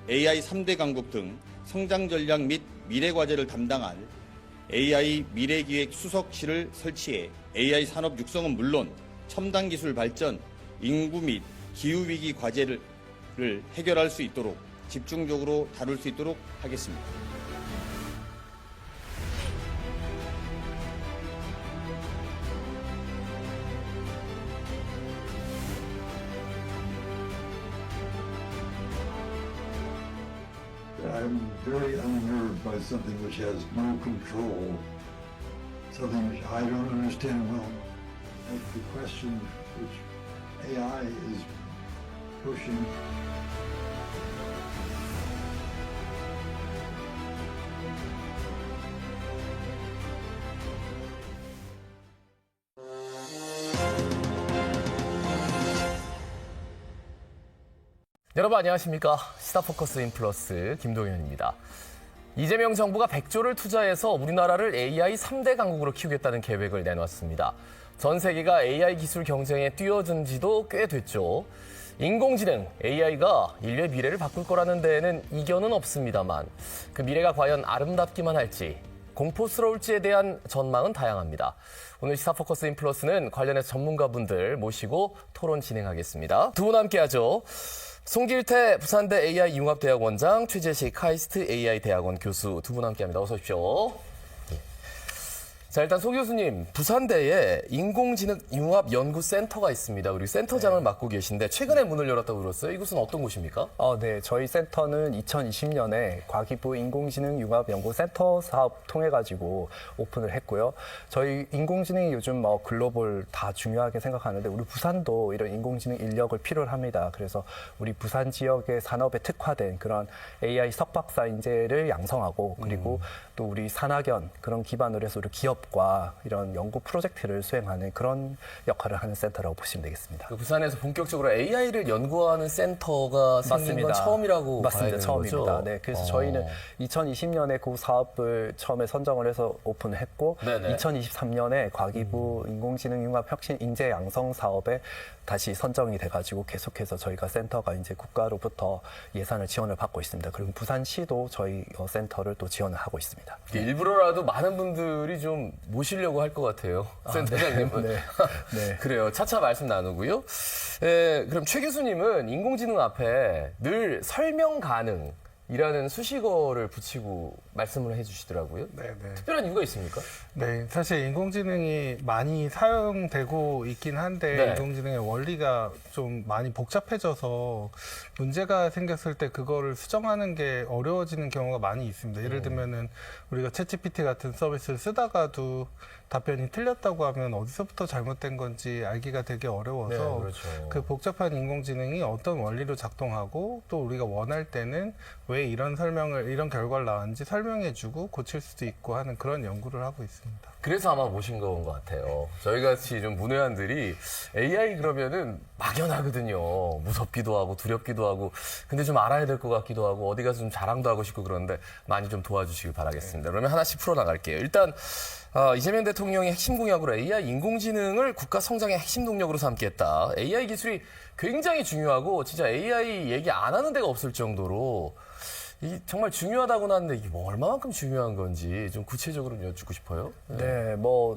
AI 3대 강국 등 성장 전략 및 미래 과제를 담당할 AI 미래기획 수석실을 설치해 AI 산업 육성은 물론 첨단 기술 발전, 인구 및 기후위기 과제를 해결할 수 있도록 집중적으로 다룰 수 있도록 하겠습니다. I'm very unnerved by something which has no control, something which I don't understand well. That's the question which AI is pushing. 여러분 안녕하십니까. 시사포커스 인플러스 김동현입니다. 이재명 정부가 100조를 투자해서 우리나라를 AI 3대 강국으로 키우겠다는 계획을 내놨습니다. 전 세계가 AI 기술 경쟁에 뛰어든 지도 꽤 됐죠. 인공지능, AI가 인류의 미래를 바꿀 거라는 데에는 이견은 없습니다만 그 미래가 과연 아름답기만 할지 공포스러울지에 대한 전망은 다양합니다. 오늘 시사포커스 인플러스는 관련해서 전문가분들 모시고 토론 진행하겠습니다. 두 분 함께하죠. 송길태 부산대 AI 융합대학원장, 최재식 카이스트 AI 대학원 교수 두 분 함께합니다. 어서 오십시오. 자, 일단 소 교수님, 부산대에 인공지능 융합연구센터가 있습니다. 우리 센터장을 맡고 계신데 최근에 문을 열었다고 들었어요. 이곳은 어떤 곳입니까? 네. 저희 센터는 2020년에 과기부 인공지능 융합연구센터 사업 통해가지고 오픈을 했고요. 저희 인공지능이 요즘 글로벌 다 중요하게 생각하는데 우리 부산도 이런 인공지능 인력을 필요로 합니다. 그래서 우리 부산 지역의 산업에 특화된 그런 AI 석박사 인재를 양성하고 그리고 또 우리 산학연 그런 기반으로 해서 우리 기업과 이런 연구 프로젝트를 수행하는 그런 역할을 하는 센터라고 보시면 되겠습니다. 부산에서 본격적으로 AI를 연구하는 센터가 생긴 건 처음이라고 맞습니다. 봐야 되는 처음입니다. 거죠? 네, 그래서 저희는 2020년에 그 사업을 처음에 선정을 해서 오픈을 했고 네네. 2023년에 과기부 인공지능 융합 혁신 인재 양성 사업에 다시 선정이 돼가지고 계속해서 저희가 센터가 이제 국가로부터 예산을 지원을 받고 있습니다. 그리고 부산시도 저희 센터를 또 지원을 하고 있습니다. 일부러라도 많은 분들이 좀 모시려고 할 것 같아요. 센터장님은. 네. 네. 그래요. 차차 말씀 나누고요. 그럼 최 교수님은 인공지능 앞에 늘 설명 가능이라는 수식어를 붙이고 말씀을 해주시더라고요. 네. 특별한 이유가 있습니까? 네, 사실 인공지능이 많이 사용되고 있긴 한데 네. 인공지능의 원리가 좀 많이 복잡해져서 문제가 생겼을 때 그거를 수정하는 게 어려워지는 경우가 많이 있습니다. 예를 들면은 우리가 챗GPT 같은 서비스를 쓰다가도 답변이 틀렸다고 하면 어디서부터 잘못된 건지 알기가 되게 어려워서 네, 그렇죠. 그 복잡한 인공지능이 어떤 원리로 작동하고 또 우리가 원할 때는 왜 이런 결과를 나왔는지 설명해주고 고칠 수도 있고 하는 그런 연구를 하고 있습니다. 그래서 아마 모신 것 같아요. 저희같이 좀 문외한들이 AI 그러면은 막연하거든요. 무섭기도 하고 두렵기도 하고 근데 좀 알아야 될 것 같기도 하고 어디 가서 좀 자랑도 하고 싶고 그런데 많이 좀 도와주시길 바라겠습니다. 그러면 하나씩 풀어나갈게요. 일단 이재명 대통령의 핵심 공약으로 AI 인공지능을 국가 성장의 핵심 동력으로 삼겠다. AI 기술이 굉장히 중요하고 진짜 AI 얘기 안 하는 데가 없을 정도로 이 정말 중요하다고 하는데 이게 얼마만큼 중요한 건지 좀 구체적으로 여쭙고 싶어요. 네,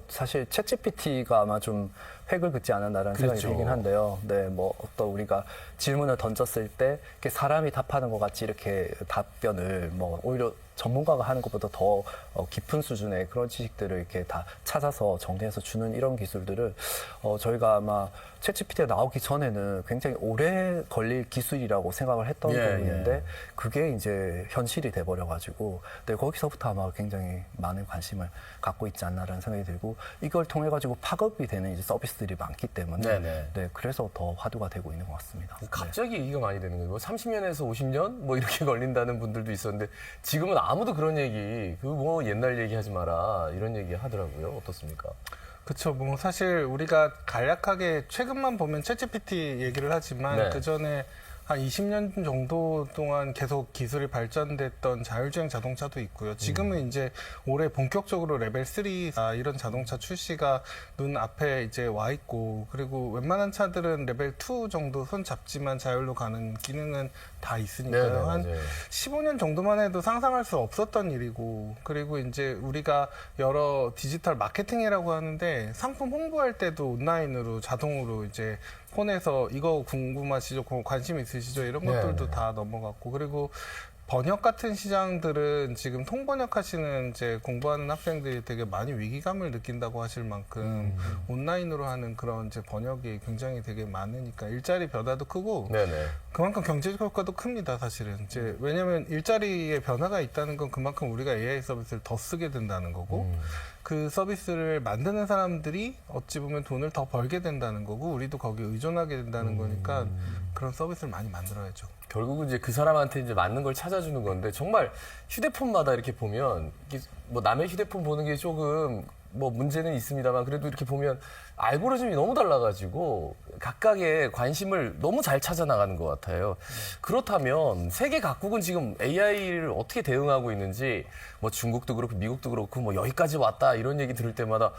사실 챗GPT가 아마 좀 획을 긋지 않았나라는 생각이 그렇죠. 들긴 한데요. 네, 어떤 우리가 질문을 던졌을 때 이렇게 사람이 답하는 것 같이 이렇게 답변을 오히려 전문가가 하는 것보다 더 깊은 수준의 그런 지식들을 이렇게 다 찾아서 정리해서 주는 이런 기술들을 저희가 아마 챗GPT가 나오기 전에는 굉장히 오래 걸릴 기술이라고 생각을 했던 부분인데 그게 이제 현실이 돼버려가지고 거기서부터 아마 굉장히 많은 관심을 갖고 있지 않나라는 생각이 들고 이걸 통해 가지고 파급이 되는 이제 서비스들이 많기 때문에 네, 그래서 더 화두가 되고 있는 것 같습니다. 갑자기 얘기가 많이 되는 거예요. 30년에서 50년 이렇게 걸린다는 분들도 있었는데 지금은 아무도 그런 얘기 옛날 얘기하지 마라 이런 얘기 하더라고요. 어떻습니까? 그렇죠. 뭐 사실 우리가 간략하게 최근만 보면 챗GPT 얘기를 하지만 네. 그 전에 한 20년 정도 동안 계속 기술이 발전됐던 자율주행 자동차도 있고요. 지금은 이제 올해 본격적으로 레벨 3 이런 자동차 출시가 눈 앞에 이제 와 있고, 그리고 웬만한 차들은 레벨 2 정도 손 잡지만 자율로 가는 기능은 다 있으니까요. 네네, 한 맞아요. 15년 정도만 해도 상상할 수 없었던 일이고, 그리고 이제 우리가 여러 디지털 마케팅이라고 하는데 상품 홍보할 때도 온라인으로 자동으로 이제 폰에서 이거 궁금하시죠? 관심 있으시죠? 이런 것들도 네네. 다 넘어갔고, 그리고 번역 같은 시장들은 지금 통번역 하시는 이제 공부하는 학생들이 되게 많이 위기감을 느낀다고 하실 만큼 온라인으로 하는 그런 이제 번역이 굉장히 되게 많으니까 일자리 변화도 크고 네네. 그만큼 경제적 효과도 큽니다, 사실은. 이제 왜냐하면 일자리에 변화가 있다는 건 그만큼 우리가 AI 서비스를 더 쓰게 된다는 거고, 그 서비스를 만드는 사람들이 어찌 보면 돈을 더 벌게 된다는 거고, 우리도 거기에 의존하게 된다는 거니까 그런 서비스를 많이 만들어야죠. 결국은 이제 그 사람한테 이제 맞는 걸 찾아주는 건데, 정말 휴대폰마다 이렇게 보면 이게 뭐 남의 휴대폰 보는 게 조금 뭐 문제는 있습니다만, 그래도 이렇게 보면 알고리즘이 너무 달라가지고 각각의 관심을 너무 잘 찾아 나가는 것 같아요. 그렇다면 세계 각국은 지금 AI를 어떻게 대응하고 있는지, 뭐 중국도 그렇고 미국도 그렇고 뭐 여기까지 왔다 이런 얘기 들을 때마다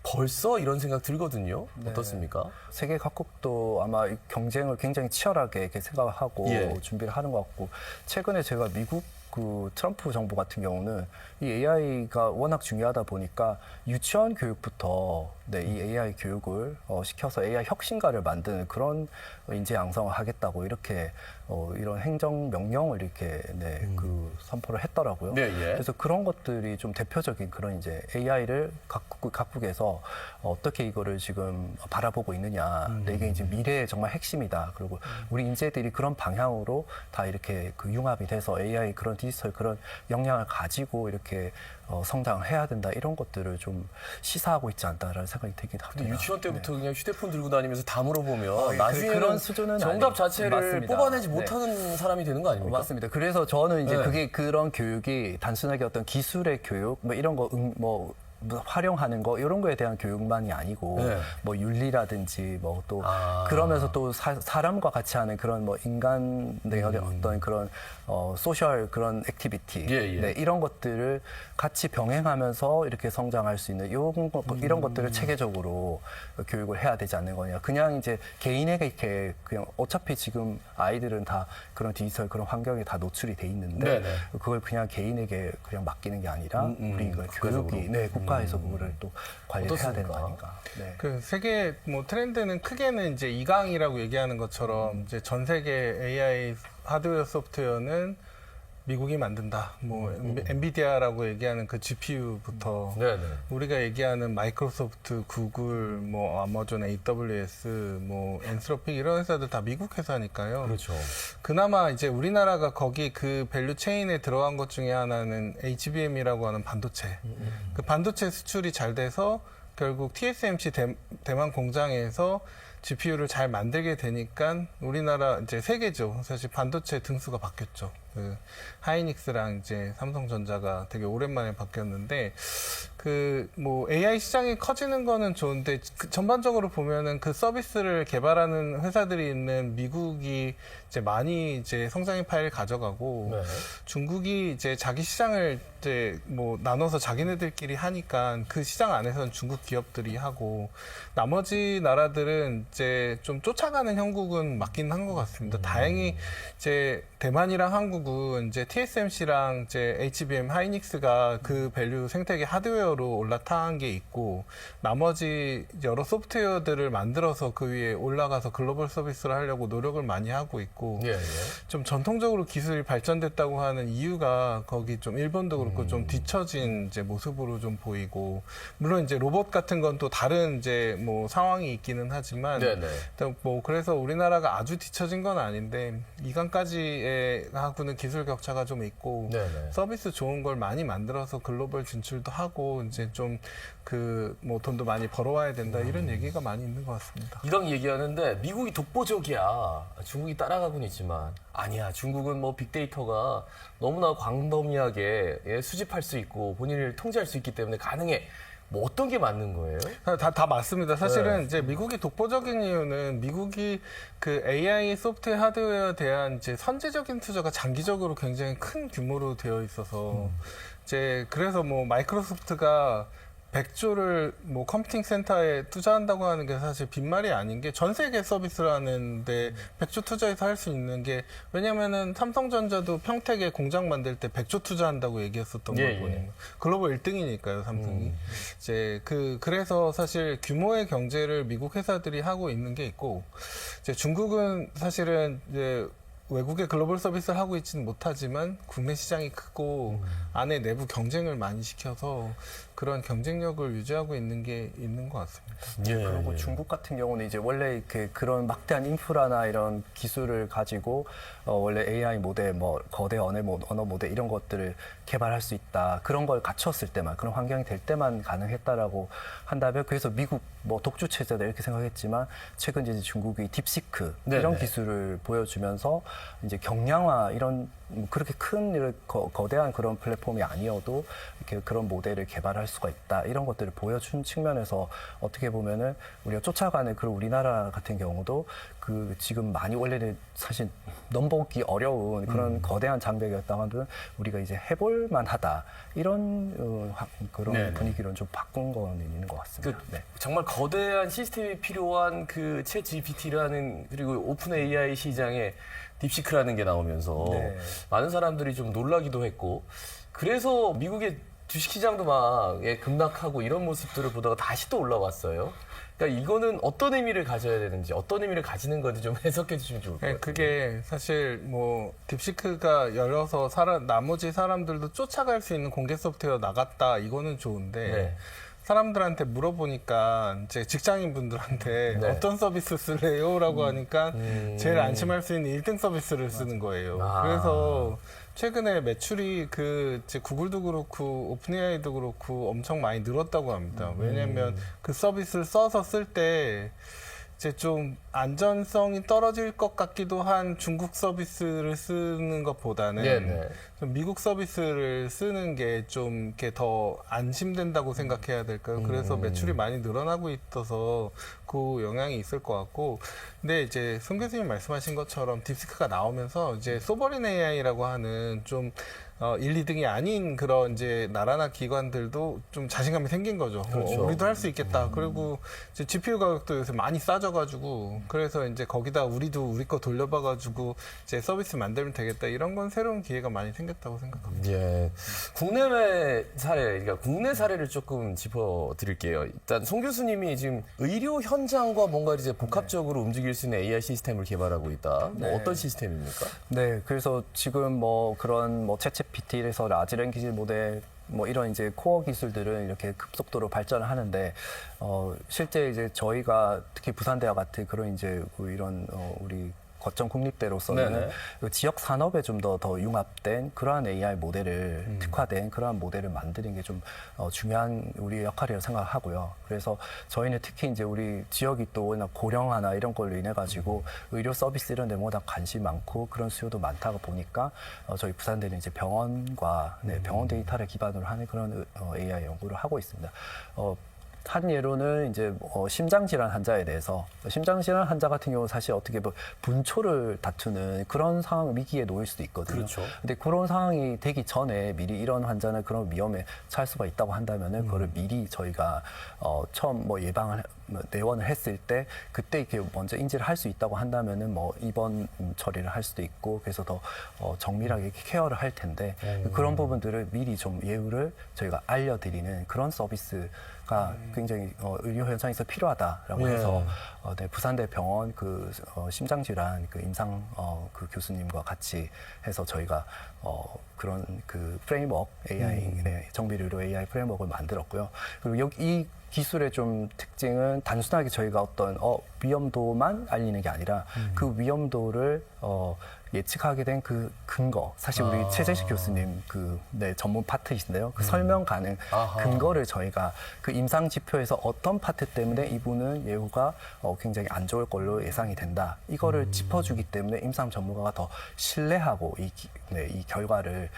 벌써 이런 생각 들거든요. 어떻습니까? 세계 각국도 아마 이 경쟁을 굉장히 치열하게 이렇게 생각을 하고 예. 준비를 하는 것 같고, 최근에 제가 미국 그 트럼프 정부 같은 경우는 이 AI가 워낙 중요하다 보니까 유치원 교육부터 이 AI 교육을 시켜서 AI 혁신가를 만드는 그런 인재 양성을 하겠다고 이렇게 이런 행정 명령을 이렇게 그 선포를 했더라고요. 네, 예. 그래서 그런 것들이 좀 대표적인 그런 이제 AI를 각국에서 어떻게 이거를 지금 바라보고 있느냐. 이게 이제 미래의 정말 핵심이다. 그리고 우리 인재들이 그런 방향으로 다 이렇게 그 융합이 돼서 AI 그런 디지털 그런 역량을 가지고 이렇게 성장을 해야 된다. 이런 것들을 좀 시사하고 있지 않다라는 생각이 들긴 합니다. 근데 유치원 때부터 그냥 휴대폰 들고 다니면서 다 물어보면 예, 나중에 그런 수준은 정답 아니- 자체를 맞습니다. 뽑아내지 네. 못하는 사람이 되는 거 아닙니까? 맞습니다. 그래서 저는 이제 네. 그게 그런 교육이 단순하게 어떤 기술의 교육, 뭐 이런 거, 활용하는 거 이런 거에 대한 교육만이 아니고 네. 뭐 윤리라든지 뭐 또 아. 그러면서 또 사람과 같이 하는 그런 뭐 인간의 어떤 그런 소셜 그런 액티비티 예, 예. 이런 것들을 같이 병행하면서 이렇게 성장할 수 있는 이런 것들을 체계적으로 교육을 해야 되지 않는 거냐. 그냥 이제 개인에게 이렇게 그냥 어차피 지금 아이들은 다 그런 디지털 그런 환경에 다 노출이 돼 있는데 네네. 그걸 그냥 개인에게 그냥 맡기는 게 아니라 우리 이걸 국가적으로. 교육이 국가에서 그거를 또 관리를 해야 되는 어떻습니까? 거 아닌가. 네. 그 세계 뭐 트렌드는 크게는 이제 2강이라고 얘기하는 것처럼 이제 전 세계 AI 하드웨어 소프트웨어는 미국이 만든다. 뭐 엔비디아라고 얘기하는 그 GPU부터 네네. 우리가 얘기하는 마이크로소프트, 구글, 뭐 아마존 AWS, 뭐 엔스로픽 이런 회사들 다 미국 회사니까요. 그렇죠. 그나마 이제 우리나라가 거기 그 밸류 체인에 들어간 것 중에 하나는 HBM이라고 하는 반도체. 그 반도체 수출이 잘 돼서 결국 TSMC 대만 공장에서 GPU를 잘 만들게 되니까 우리나라 이제 세계죠. 사실 반도체 등수가 바뀌었죠. 그 하이닉스랑 이제 삼성전자가 되게 오랜만에 바뀌었는데 그 뭐 AI 시장이 커지는 거는 좋은데 전반적으로 보면은 그 서비스를 개발하는 회사들이 있는 미국이 이제 많이 이제 성장의 파일을 가져가고 네. 중국이 이제 자기 시장을 이제 뭐 나눠서 자기네들끼리 하니까 그 시장 안에서는 중국 기업들이 하고 나머지 나라들은 이제 좀 쫓아가는 형국은 맞긴 한 것 같습니다. 다행히 이제 대만이랑 한국은 이제 TSMC랑 이제 HBM 하이닉스가 그 밸류 생태계 하드웨어로 올라타는 게 있고 나머지 여러 소프트웨어들을 만들어서 그 위에 올라가서 글로벌 서비스를 하려고 노력을 많이 하고 있고 예, 예. 좀 전통적으로 기술이 발전됐다고 하는 이유가 거기 좀 일본도 그렇고 좀 뒤처진 이제 모습으로 좀 보이고 물론 이제 로봇 같은 건 또 다른 이제 뭐 상황이 있기는 하지만 네네. 일단 뭐 그래서 우리나라가 아주 뒤처진 건 아닌데 이강까지의 하고는 기술 격차가 좀 있고 네네. 서비스 좋은 걸 많이 만들어서 글로벌 진출도 하고 이제 좀 그 뭐 돈도 많이 벌어와야 된다 이런 얘기가 많이 있는 것 같습니다. 이강 얘기하는데 미국이 독보적이야. 중국이 따라가고는 있지만 아니야. 중국은 뭐 빅데이터가 너무나 광범위하게 수집할 수 있고 본인을 통제할 수 있기 때문에 가능해. 뭐 어떤 게 맞는 거예요? 다 맞습니다. 사실은 네. 이제 미국이 독보적인 이유는 미국이 그 AI 소프트웨어 하드웨어에 대한 이제 선제적인 투자가 장기적으로 굉장히 큰 규모로 되어 있어서 이제 그래서 뭐 마이크로소프트가 100조를 뭐 컴퓨팅 센터에 투자한다고 하는 게 사실 빈말이 아닌 게 전 세계 서비스를 하는데 100조 투자해서 할 수 있는 게 왜냐면은 삼성전자도 평택에 공장 만들 때 100조 투자한다고 얘기했었던 예, 걸 보니 예. 글로벌 1등이니까요, 삼성이. 이제 그래서 사실 규모의 경제를 미국 회사들이 하고 있는 게 있고 이제 중국은 사실은 이제 외국의 글로벌 서비스를 하고 있지는 못하지만 국내 시장이 크고 안에 내부 경쟁을 많이 시켜서 그런 경쟁력을 유지하고 있는 게 있는 것 같습니다. 그리고 중국 같은 경우는 이제 원래 그런 막대한 인프라나 이런 기술을 가지고 원래 AI 모델, 뭐 거대 언어 모델 이런 것들을 개발할 수 있다. 그런 걸 갖췄을 때만, 그런 환경이 될 때만 가능했다라고 한다면 그래서 미국 뭐 독주 체제다 이렇게 생각했지만 최근 이제 중국이 딥시크 이런 네네. 기술을 보여주면서 이제 경량화 이런 그렇게 큰 거대한 그런 플랫폼이 아니어도 이렇게 그런 모델을 개발할 수가 있다 이런 것들을 보여준 측면에서 어떻게 보면은 우리가 쫓아가는 그런 우리나라 같은 경우도 그 지금 많이 원래는 사실 넘보기 어려운 그런 거대한 장벽이었다고 하면 우리가 이제 해볼 만하다 이런 그런 네네. 분위기로 좀 바꾼 거는 있는 것 같습니다. 네. 정말 거대한 시스템이 필요한 그 챗 GPT라는 그리고 오픈 AI 시장에 딥시크라는 게 나오면서 네. 많은 사람들이 좀 놀라기도 했고 그래서 미국의 주식시장도 막 급락하고 이런 모습들을 보다가 다시 또 올라왔어요. 그러니까 이거는 어떤 의미를 가져야 되는지 어떤 의미를 가지는 건지 좀 해석해 주시면 좋을 것 같아요. 그게 사실 뭐 딥시크가 열려서 나머지 사람들도 쫓아갈 수 있는 공개 소프트웨어 나갔다 이거는 좋은데 네. 사람들한테 물어보니까 이제 직장인 분들한테 네. 어떤 서비스 쓸래요?라고 하니까 제일 안심할 수 있는 1등 서비스를 쓰는 거예요. 아. 그래서 최근에 매출이 이제 구글도 그렇고 오픈AI도 그렇고 엄청 많이 늘었다고 합니다. 왜냐하면 그 서비스를 써서 쓸 때 이제 좀 안전성이 떨어질 것 같기도 한 중국 서비스를 쓰는 것보다는 네네. 좀 미국 서비스를 쓰는 게 좀 이렇게 더 안심된다고 생각해야 될까요? 그래서 매출이 많이 늘어나고 있어서 그 영향이 있을 것 같고, 근데 이제 손 교수님 말씀하신 것처럼 딥시크가 나오면서 이제 소버린 AI라고 하는 좀 1, 2등이 아닌 그런 이제 나라나 기관들도 좀 자신감이 생긴 거죠. 그렇죠. 우리도 할 수 있겠다. 그리고 이제 GPU 가격도 요새 많이 싸져가지고 그래서 이제 거기다 우리도 우리 거 돌려봐가지고 이제 서비스 만들면 되겠다. 이런 건 새로운 기회가 많이 생겼다고 생각합니다. 예. 국내외 사례, 그러니까 국내 사례를 조금 짚어드릴게요. 일단 송 교수님이 지금 의료 현장과 뭔가 이제 복합적으로 움직일 수 있는 AI 시스템을 개발하고 있다. 뭐 어떤 시스템입니까? 네, 그래서 지금 뭐 그런 뭐 챗GPT에서 라지 랭귀지 모델 뭐 이런 이제 코어 기술들은 이렇게 급속도로 발전을 하는데 실제 이제 저희가 특히 부산대와 같은 그런 이제 이런 우리 거점 국립대로서는 네네. 그 지역 산업에 좀 더 융합된 그러한 AI 모델을 특화된 그러한 모델을 만드는 게 좀 중요한 우리 역할이라고 생각하고요. 그래서 저희는 특히 이제 우리 지역이 또 워낙 고령화나 이런 걸로 인해 가지고 의료 서비스 이런 데 워낙 관심이 많고 그런 수요도 많다고 보니까 저희 부산대는 이제 병원과 병원 데이터를 기반으로 하는 그런 AI 연구를 하고 있습니다. 한 예로는 이제 심장질환 환자에 대해서 심장질환 환자 같은 경우는 사실 어떻게 보면 분초를 다투는 그런 상황 위기에 놓일 수도 있거든요. 그렇죠. 근데 그런 상황이 되기 전에 미리 이런 환자는 그런 위험에 처할 수가 있다고 한다면은 그거를 미리 저희가 처음 뭐 예방을 내원을 했을 때 그때 이렇게 먼저 인지를 할 수 있다고 한다면은 뭐 입원 처리를 할 수도 있고 그래서 더 정밀하게 이렇게 케어를 할 텐데 그런 부분들을 미리 좀 예우를 저희가 알려드리는 그런 서비스가 굉장히 의료 현장에서 필요하다라고 해서 부산대 병원 그 심장질환 그 임상 그 교수님과 같이 해서 저희가 그런 그 프레임워크 AI 정밀 의료 AI 프레임워크를 만들었고요. 그리고 여기 이 기술의 좀 특징은 단순하게 저희가 어떤 위험도만 알리는 게 아니라 그 위험도를 예측하게 된 그 근거, 사실 우리 최재식 교수님 전문 파트이신데요. 그 설명 가능 근거를 저희가 그 임상 지표에서 어떤 파트 때문에 이분은 예후가 굉장히 안 좋을 걸로 예상이 된다. 이거를 짚어주기 때문에 임상 전문가가 더 신뢰하고 이 결과를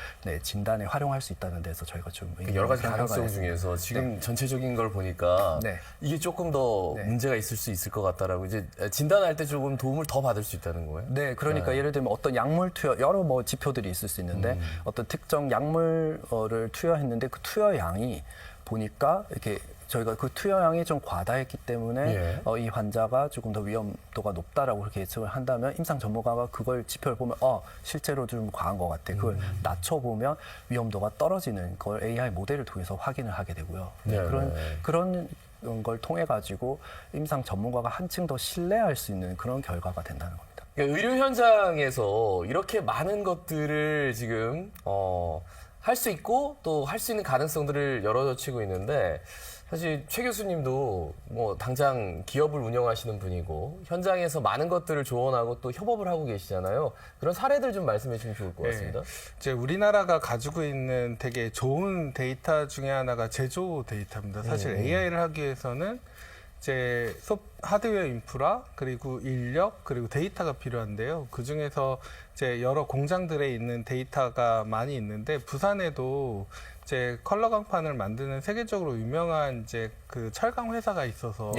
진단에 활용할 수 있다는 데서 저희가 좀 여러 가지 생각을 가능성 했습니다. 중에서 지금 전체적인 걸 보니까 네. 이게 조금 더 네. 문제가 있을 수 있을 것 같다라고 이제 진단할 때 조금 도움을 더 받을 수 있다는 거예요? 네, 그러니까 예를 들면 어떤 약물 투여, 여러 지표들이 있을 수 있는데 어떤 특정 약물을 투여했는데 그 투여량이 보니까 이렇게 저희가 그 투여량이 좀 과다했기 때문에 이 환자가 조금 더 위험도가 높다라고 그렇게 예측을 한다면 임상 전문가가 그걸 지표를 보면 실제로 좀 과한 것 같아. 그걸 낮춰보면 위험도가 떨어지는 걸 AI 모델을 통해서 확인을 하게 되고요. 그런 걸 통해 가지고 임상 전문가가 한층 더 신뢰할 수 있는 그런 결과가 된다는 겁니다. 그러니까 의료 현장에서 이렇게 많은 것들을 지금 할 수 있고 또 할 수 있는 가능성들을 열어젖히고 있는데 사실 최 교수님도 뭐 당장 기업을 운영하시는 분이고 현장에서 많은 것들을 조언하고 또 협업을 하고 계시잖아요. 그런 사례들 좀 말씀해 주시면 좋을 것 같습니다. 이제 우리나라가 가지고 있는 되게 좋은 데이터 중에 하나가 제조 데이터입니다. 사실 AI를 하기 위해서는 이제 하드웨어 인프라 그리고 인력 그리고 데이터가 필요한데요. 그 중에서 이제 여러 공장들에 있는 데이터가 많이 있는데 부산에도 이제 컬러 강판을 만드는 세계적으로 유명한 이제 그 철강 회사가 있어서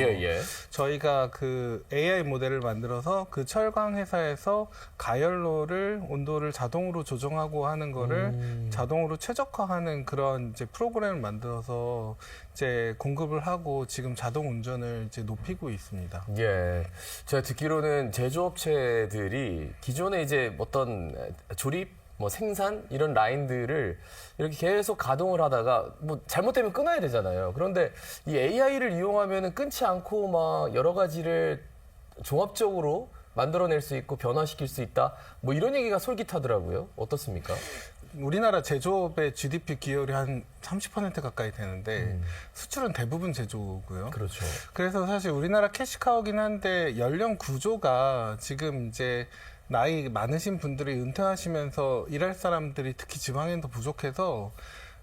저희가 그 AI 모델을 만들어서 그 철강 회사에서 가열로를 온도를 자동으로 조정하고 하는 거를 자동으로 최적화하는 그런 이제 프로그램을 만들어서 이제 공급을 하고 지금 자동 운전을 이제 높이고 있습니다. 예. 제가 듣기로는 제조업체들이 기존에 이제 어떤 조립 생산 이런 라인들을 이렇게 계속 가동을 하다가 잘못되면 끊어야 되잖아요. 그런데 이 AI를 이용하면은 끊지 않고 막 여러 가지를 종합적으로 만들어낼 수 있고 변화시킬 수 있다. 이런 얘기가 솔깃하더라고요. 어떻습니까? 우리나라 제조업의 GDP 기여율이 한 30% 가까이 되는데 수출은 대부분 제조고요. 그렇죠. 그래서 사실 우리나라 캐시카우긴 한데 연령 구조가 지금 이제 나이 많으신 분들이 은퇴하시면서 일할 사람들이 특히 지방엔 더 부족해서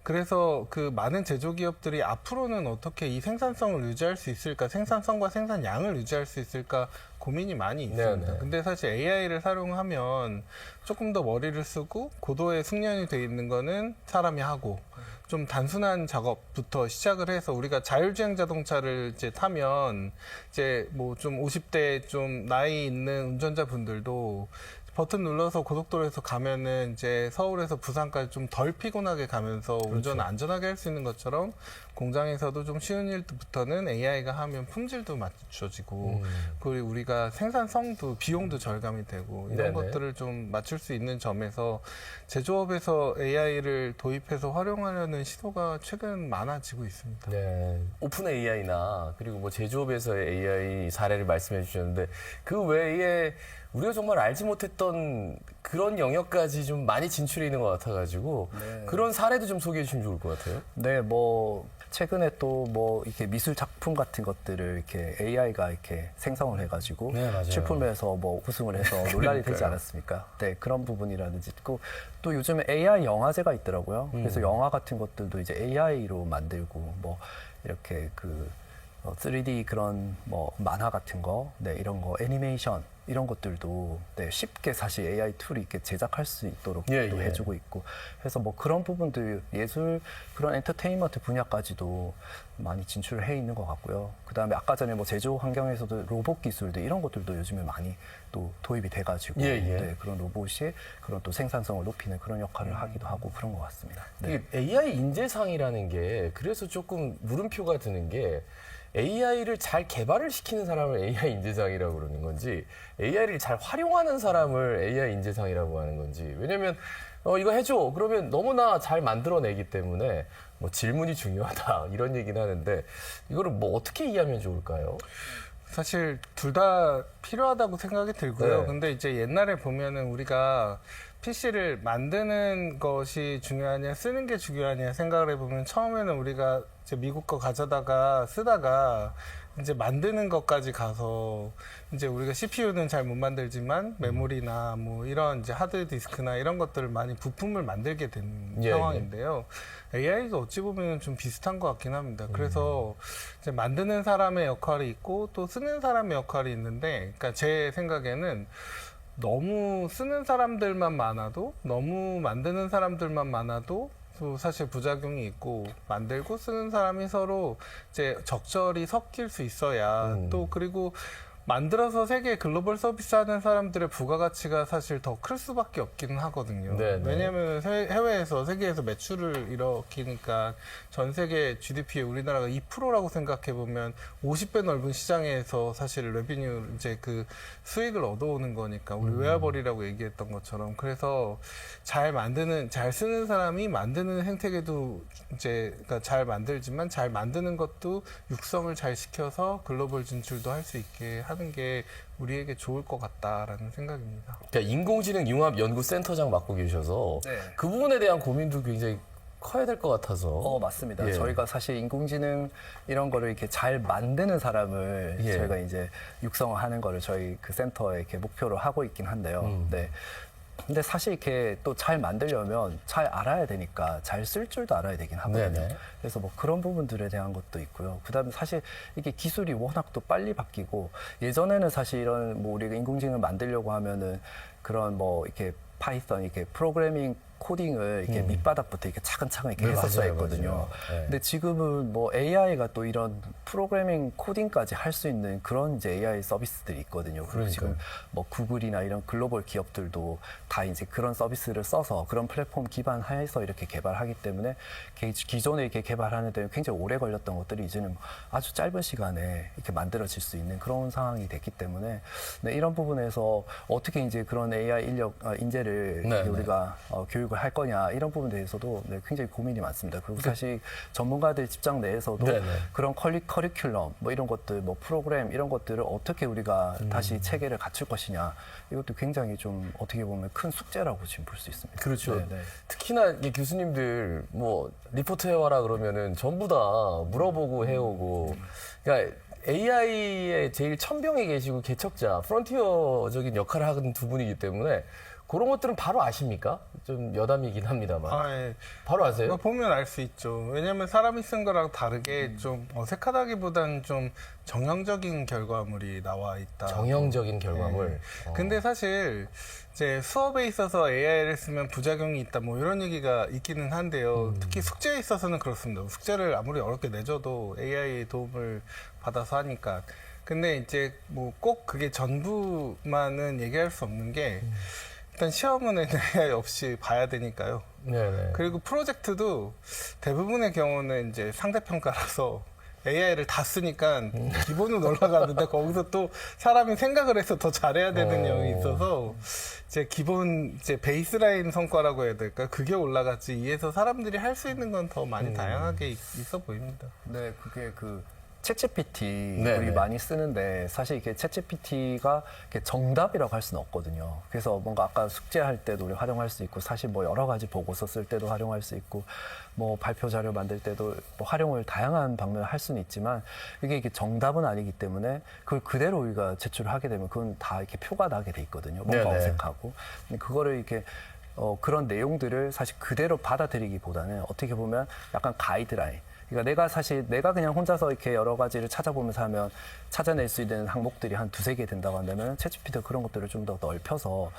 그래서 그 많은 제조기업들이 앞으로는 어떻게 이 생산성을 유지할 수 있을까, 생산성과 생산량을 유지할 수 있을까 고민이 많이 있습니다. 근데 사실 AI를 활용하면 조금 더 머리를 쓰고 고도의 숙련이 돼 있는 거는 사람이 하고 좀 단순한 작업부터 시작을 해서 우리가 자율주행 자동차를 이제 타면 이제 좀 50대 좀 나이 있는 운전자분들도 버튼 눌러서 고속도로에서 가면은 이제 서울에서 부산까지 좀 덜 피곤하게 가면서 운전을 안전하게 할 수 있는 것처럼 공장에서도 좀 쉬운 일부터는 AI가 하면 품질도 맞춰지고 그리고 우리가 생산성도 비용도 절감이 되고 이런 것들을 좀 맞출 수 있는 점에서 제조업에서 AI를 도입해서 활용하려는 시도가 최근 많아지고 있습니다. 네. 오픈 AI나 그리고 제조업에서의 AI 사례를 말씀해 주셨는데 그 외에 우리가 정말 알지 못했던 그런 영역까지 좀 많이 진출해 있는 것 같아가지고 그런 사례도 좀 소개해 주시면 좋을 것 같아요. 네, 최근에 또 이렇게 미술 작품 같은 것들을 이렇게 AI가 이렇게 생성을 해가지고 출품해서 우승을 해서 논란이 되지 않았습니까? 네, 그런 부분이라든지 또 요즘에 AI 영화제가 있더라고요. 그래서 영화 같은 것들도 이제 AI로 만들고 이렇게 3D 그런 만화 같은 거, 이런 거 애니메이션 이런 것들도 쉽게 사실 AI 툴이 이렇게 제작할 수 있도록 또 해주고 있고 해서 그런 부분들 예술 그런 엔터테인먼트 분야까지도 많이 진출을 해 있는 것 같고요. 그다음에 아까 전에 제조 환경에서도 로봇 기술들 이런 것들도 요즘에 많이 또 도입이 돼가지고 그런 로봇이 그런 또 생산성을 높이는 그런 역할을 하기도 하고 그런 것 같습니다. 네. AI 인재상이라는 게 그래서 조금 물음표가 드는 게 AI를 잘 개발을 시키는 사람을 AI 인재상이라고 그러는 건지 AI를 잘 활용하는 사람을 AI 인재상이라고 하는 건지 왜냐면 이거 해줘 그러면 너무나 잘 만들어내기 때문에 질문이 중요하다 이런 얘기는 하는데 이거를 어떻게 이해하면 좋을까요? 사실 둘 다 필요하다고 생각이 들고요. 근데 이제 옛날에 보면은 우리가 PC를 만드는 것이 중요하냐 쓰는 게 중요하냐 생각을 해보면 처음에는 우리가 이제 미국 거 가져다가 쓰다가 이제 만드는 것까지 가서 이제 우리가 CPU는 잘 못 만들지만 메모리나 뭐 이런 이제 하드 디스크나 이런 것들을 많이 부품을 만들게 된 예, 상황인데요. AI가 어찌 보면 좀 비슷한 것 같긴 합니다. 그래서 이제 만드는 사람의 역할이 있고 또 쓰는 사람의 역할이 있는데, 그러니까 제 생각에는 너무 쓰는 사람들만 많아도, 너무 만드는 사람들만 많아도 또 사실 부작용이 있고, 만들고 쓰는 사람이 서로 이제 적절히 섞일 수 있어야 또, 그리고 만들어서 세계 글로벌 서비스 하는 사람들의 부가가치가 사실 더 클 수밖에 없기는 하거든요. 네네. 왜냐하면 해외에서, 세계에서 매출을 일으키니까 전 세계 GDP의 우리나라가 2%라고 생각해보면 50배 넓은 시장에서 사실 레비뉴, 이제 그 수익을 얻어오는 거니까, 우리 웨어벌이라고 얘기했던 것처럼. 그래서 잘 쓰는 사람이 만드는 생태계도 이제, 그러니까 잘 만들지만 잘 만드는 것도 육성을 잘 시켜서 글로벌 진출도 할 수 있게 하는 게 우리에게 좋을 것 같다라는 생각입니다. 그러니까 인공지능 융합연구센터장 맡고 계셔서 네. 그 부분에 대한 고민도 굉장히 커야 될 것 같아서. 맞습니다. 예. 저희가 사실 인공지능 이런 거를 이렇게 잘 만드는 사람을 예. 저희가 이제 육성하는 거를 저희 그 센터에 이렇게 목표로 하고 있긴 한데요. 네. 근데 사실 이렇게 또 잘 만들려면 잘 알아야 되니까 잘 쓸 줄도 알아야 되긴 하거든요. 네네. 그래서 뭐 그런 부분들에 대한 것도 있고요. 그다음에 사실 이게 기술이 워낙 또 빨리 바뀌고, 예전에는 사실 이런 뭐 우리가 인공지능을 만들려고 하면은 그런 뭐 이렇게 파이썬 이렇게 프로그래밍 코딩을 이렇게 밑바닥부터 이렇게 차근차근 이렇게 네, 했었어야 맞아요, 했거든요. 맞아요. 네. 근데 지금은 뭐 AI가 또 이런 프로그래밍 코딩까지 할 수 있는 그런 이제 AI 서비스들이 있거든요. 그리고 그러니까요. 지금 뭐 구글이나 이런 글로벌 기업들도 다 이제 그런 서비스를 써서 그런 플랫폼 기반하에서 이렇게 개발하기 때문에 기존에 이렇게 개발하는 데 굉장히 오래 걸렸던 것들이 이제는 아주 짧은 시간에 이렇게 만들어질 수 있는 그런 상황이 됐기 때문에, 네, 이런 부분에서 어떻게 이제 그런 AI 인재를 네, 네. 우리가 교육을 할 거냐, 이런 부분에 대해서도 네, 굉장히 고민이 많습니다. 그리고 사실 전문가들 직장 내에서도 네, 네. 그런 커리큘럼 뭐 이런 것들, 뭐 프로그램 이런 것들을 어떻게 우리가 다시 체계를 갖출 것이냐, 이것도 굉장히 좀 어떻게 보면 큰 숙제라고 지금 볼 수 있습니다. 그렇죠. 네, 네. 특히나 이 교수님들 뭐 리포트 해와라 그러면은 전부 다 물어보고 해오고, 그러니까 AI의 제일 천병에 계시고 개척자, 프론티어적인 역할을 하는 두 분이기 때문에 그런 것들은 바로 아십니까? 좀 여담이긴 합니다만. 예. 바로 아세요? 그거 보면 알 수 있죠. 왜냐하면 사람이 쓴 거랑 다르게 좀 어색하다기보다는 좀 정형적인 결과물이 나와 있다. 정형적인 결과물. 근데 사실 이제 수업에 있어서 AI를 쓰면 부작용이 있다, 뭐 이런 얘기가 있기는 한데요. 특히 숙제에 있어서는 그렇습니다. 숙제를 아무리 어렵게 내줘도 AI의 도움을 받아서 하니까. 근데 이제 뭐 꼭 그게 전부만은 얘기할 수 없는 게, 일단 시험은 AI 없이 봐야 되니까요. 네네. 그리고 프로젝트도 대부분의 경우는 이제 상대평가라서 AI를 다 쓰니까 기본은 올라가는데 거기서 또 사람이 생각을 해서 더 잘해야 되는 내용이 있어서 이제 기본 이제 베이스라인 성과라고 해야 될까, 그게 올라갔지, 이에서 사람들이 할 수 있는 건 더 많이 다양하게 있어 보입니다. 네, 그게 그 챗GPT 네, 우리 네. 많이 쓰는데, 사실 이게 챗GPT가 정답이라고 할 수는 없거든요. 그래서 뭔가 아까 숙제할 때도 우리 활용할 수 있고, 사실 뭐 여러 가지 보고서 쓸 때도 활용할 수 있고, 뭐 발표 자료 만들 때도 뭐 활용을 다양한 방면을 할 수는 있지만, 이게 정답은 아니기 때문에 그걸 그대로 우리가 제출을 하게 되면 그건 다 이렇게 표가 나게 돼 있거든요. 뭔가 네네. 어색하고. 근데 그거를 이렇게 그런 내용들을 사실 그대로 받아들이기보다는 어떻게 보면 약간 가이드라인. 그러니까 내가 그냥 혼자서 이렇게 여러 가지를 찾아보면서 하면 찾아낼 수 있는 항목들이 한 두세 개 된다고 한다면, 챗GPT가 그런 것들을 좀 더 넓혀서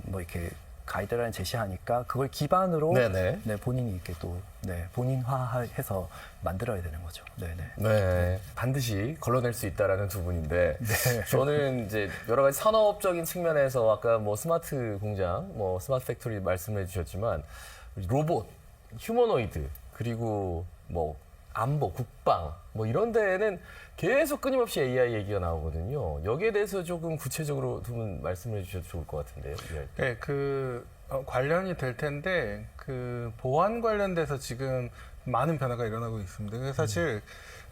뭐 이렇게 가이드라인 제시하니까 그걸 기반으로 네네. 네, 본인이 이렇게 또 본인화해서 만들어야 되는 거죠. 네네. 네, 반드시 걸러낼 수 있다라는 두 분인데, 저는 이제 여러 가지 산업적인 측면에서 아까 뭐 스마트 공장, 뭐 스마트 팩토리 말씀해 주셨지만, 로봇, 휴머노이드, 그리고 뭐 안보, 국방, 뭐 이런 데에는 계속 끊임없이 AI 얘기가 나오거든요. 여기에 대해서 조금 구체적으로 두 분 말씀해 주셔도 좋을 것 같은데요. 네, 관련이 될 텐데, 그 보안 관련돼서 지금 많은 변화가 일어나고 있습니다. 그래서 사실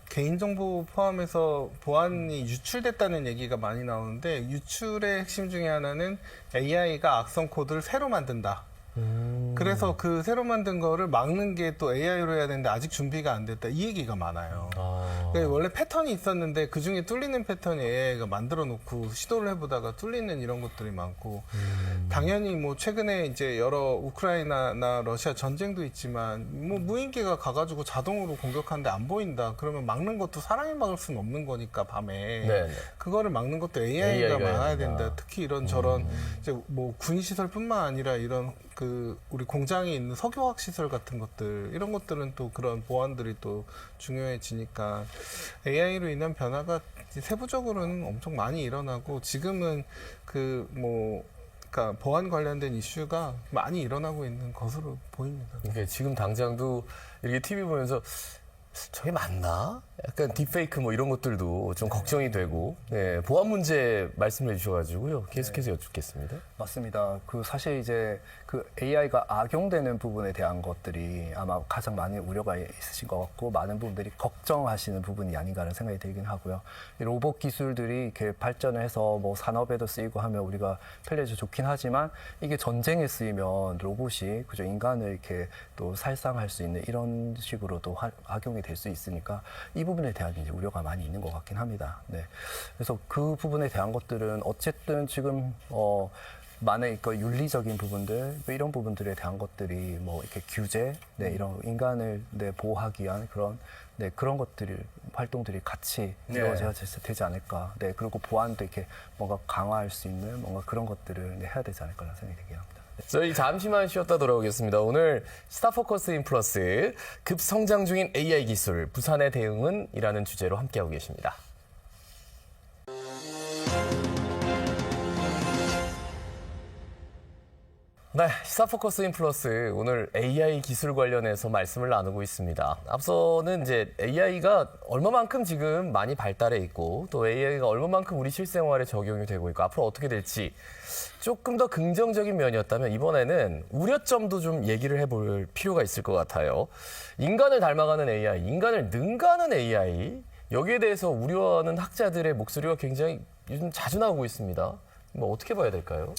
개인정보 포함해서 보안이 유출됐다는 얘기가 많이 나오는데, 유출의 핵심 중에 하나는 AI가 악성 코드를 새로 만든다. 그래서 그 새로 만든 거를 막는 게 또 AI로 해야 되는데 아직 준비가 안 됐다. 이 얘기가 많아요. 그러니까 원래 패턴이 있었는데 그 중에 뚫리는 패턴이 AI가 만들어 놓고 시도를 해보다가 뚫리는 이런 것들이 많고 당연히 뭐 최근에 이제 여러 우크라이나나 러시아 전쟁도 있지만 뭐 무인기가 가가지고 자동으로 공격하는데 안 보인다. 그러면 막는 것도 사람이 막을 수는 없는 거니까 밤에 네. 그거를 막는 것도 AI가 AI가 막아야 해야 된다. 된다. 특히 이런 저런 이제 뭐 군 시설뿐만 아니라 이런 그 우리 공장에 있는 석유화학 시설 같은 것들 이런 것들은 또 그런 보안들이 또 중요해지니까 AI로 인한 변화가 이제 세부적으로는 엄청 많이 일어나고 지금은 그 뭐 그러니까 보안 관련된 이슈가 많이 일어나고 있는 것으로 보입니다. 이게 지금 당장도 이렇게 TV 보면서 저게 맞나? 약간 딥페이크 뭐 이런 것들도 좀 걱정이 되고, 네, 보안 문제 말씀해 주셔가지고요. 계속해서 여쭙겠습니다. 맞습니다. 그 사실 이제 그 AI가 악용되는 부분에 대한 것들이 아마 가장 많은 우려가 있으신 것 같고 많은 분들이 걱정하시는 부분이 아닌가라는 생각이 들긴 하고요. 이 로봇 기술들이 이렇게 발전을 해서 뭐 산업에도 쓰이고 하면 우리가 편리해서 좋긴 하지만 이게 전쟁에 쓰이면 로봇이 그저 인간을 이렇게 또 살상할 수 있는 이런 식으로도 악용이 될 수 있으니까 이 부분에 대한 이제 우려가 많이 있는 것 같긴 합니다. 네. 그래서 그 부분에 대한 것들은 어쨌든 지금 많은 그 윤리적인 부분들 이런 부분들에 대한 것들이 뭐 이렇게 규제, 네, 이런 인간을 보호하기 위한 그런 것들이 활동들이 같이 이루어져야 되지 않을까. 네, 그리고 보안도 이렇게 뭔가 강화할 수 있는 뭔가 그런 것들을 해야 되지 않을까라는 생각이 들긴 합니다. 저희 잠시만 쉬었다 돌아오겠습니다. 오늘 스타포커스 인플러스 급성장 중인 AI 기술 부산의 대응은 이라는 주제로 함께하고 계십니다. 네, 시사포커스 인플러스 오늘 AI 기술 관련해서 말씀을 나누고 있습니다. 앞서는 이제 AI가 얼마만큼 지금 많이 발달해 있고 또 AI가 얼마만큼 우리 실생활에 적용이 되고 있고 앞으로 어떻게 될지 조금 더 긍정적인 면이었다면 이번에는 우려점도 좀 얘기를 해볼 필요가 있을 것 같아요. 인간을 닮아가는 AI, 인간을 능가하는 AI 여기에 대해서 우려하는 학자들의 목소리가 굉장히 요즘 자주 나오고 있습니다. 뭐 어떻게 봐야 될까요?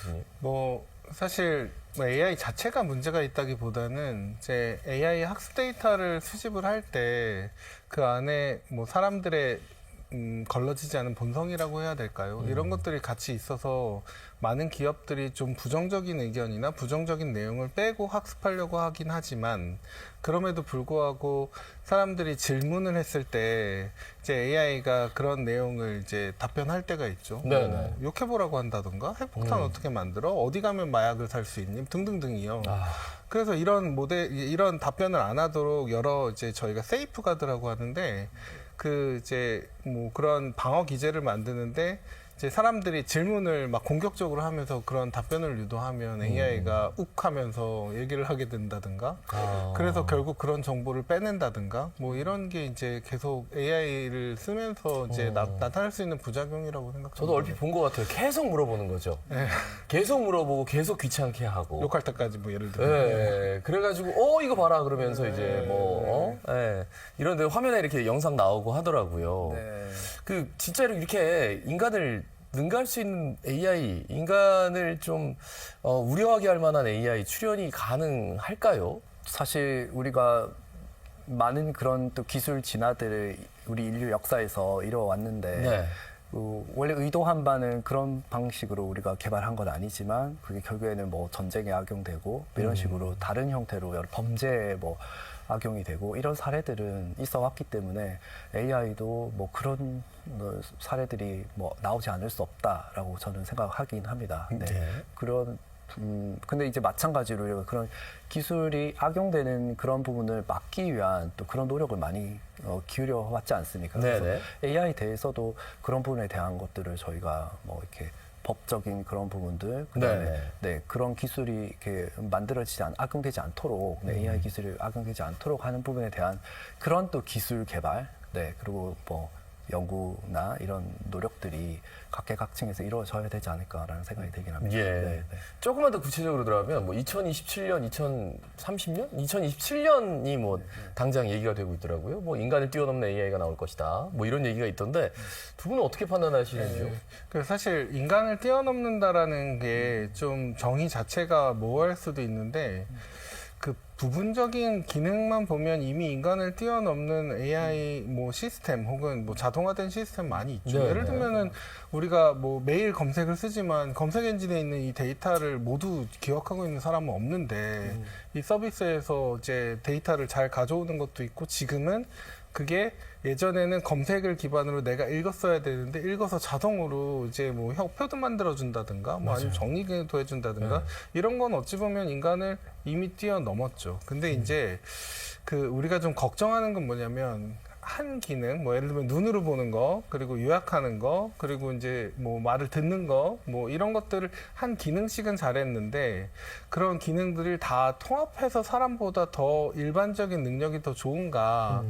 교수님? 사실 AI 자체가 문제가 있다기보다는 이제 AI 학습 데이터를 수집을 할 때 그 안에 뭐 사람들의 걸러지지 않은 본성이라고 해야 될까요? 이런 것들이 같이 있어서 많은 기업들이 좀 부정적인 의견이나 부정적인 내용을 빼고 학습하려고 하긴 하지만 그럼에도 불구하고 사람들이 질문을 했을 때 이제 AI가 그런 내용을 이제 답변할 때가 있죠. 네네. 뭐 욕해보라고 한다던가 핵폭탄 어떻게 만들어? 어디 가면 마약을 살 수 있니? 등등등이요. 그래서 이런 답변을 안 하도록 여러 이제 저희가 세이프가드라고 하는데 그 이제 뭐 그런 방어 기제를 만드는데 이제 사람들이 질문을 막 공격적으로 하면서 그런 답변을 유도하면 AI가 욱 하면서 얘기를 하게 된다든가 그래서 결국 그런 정보를 빼낸다든가 뭐 이런 게 이제 계속 AI를 쓰면서 이제 나타날 수 있는 부작용이라고 생각합니다. 저도 얼핏 본 것 같아요. 계속 물어보는 거죠. 네. 계속 물어보고 계속 귀찮게 하고. 욕할 때까지 뭐 예를 들면 네. 그래가지고 이거 봐라 그러면서 이제 뭐 이런데 화면에 이렇게 영상 나오고 하더라고요. 네. 그 진짜로 이렇게 인간을 능가할 수 있는 AI, 인간을 좀 우려하게 할 만한 AI 출현이 가능할까요? 사실 우리가 많은 그런 또 기술 진화들을 우리 인류 역사에서 이뤄왔는데 네. 원래 의도한 바는 그런 방식으로 우리가 개발한 건 아니지만 그게 결국에는 뭐 전쟁에 악용되고 이런 식으로 다른 형태로 여러 범죄에 뭐 악용이 되고 이런 사례들은 있어 왔기 때문에 AI도 뭐 그런 사례들이 뭐 나오지 않을 수 없다라고 저는 생각하긴 합니다. 네. 근데 이제 마찬가지로 우리가 그런 기술이 악용되는 그런 부분을 막기 위한 또 그런 노력을 많이 기울여 왔지 않습니까? 그래서 AI 대해서도 그런 부분에 대한 것들을 저희가 뭐 이렇게 법적인 그런 부분들, 그다음에 그런 기술이 이렇게 악용되지 않도록 AI 기술이 악용되지 않도록 하는 부분에 대한 그런 또 기술 개발, 그리고 뭐 연구나 이런 노력 것들이 각계각층에서 이루어져야 되지 않을까라는 생각이 들긴 합니다. 예. 네, 네. 조금만 더 구체적으로 들어가면 뭐 2027년, 2030년, 2027년이 뭐 당장 얘기가 되고 있더라고요. 뭐 인간을 뛰어넘는 AI가 나올 것이다. 뭐 이런 얘기가 있던데 두 분은 어떻게 판단하시는지요? 그 사실 인간을 뛰어넘는다라는 게 좀 정의 자체가 모호할 수도 있는데 그 부분적인 기능만 보면 이미 인간을 뛰어넘는 AI 뭐 시스템 혹은 뭐 자동화된 시스템 많이 있죠. 네, 예를 네. 들면은 우리가 뭐 매일 검색을 쓰지만 검색 엔진에 있는 이 데이터를 모두 기억하고 있는 사람은 없는데 이 서비스에서 이제 데이터를 잘 가져오는 것도 있고 지금은 그게 예전에는 검색을 기반으로 내가 읽었어야 되는데 읽어서 자동으로 이제 뭐 표도 만들어준다든가 뭐 아니면 정리도 해준다든가 네. 이런 건 어찌 보면 인간을 이미 뛰어넘었죠. 근데 이제 그 우리가 좀 걱정하는 건 뭐냐면 한 기능, 뭐 예를 들면 눈으로 보는 거, 그리고 요약하는 거, 그리고 이제 뭐 말을 듣는 거, 뭐 이런 것들을 한 기능씩은 잘했는데 그런 기능들을 다 통합해서 사람보다 더 일반적인 능력이 더 좋은가?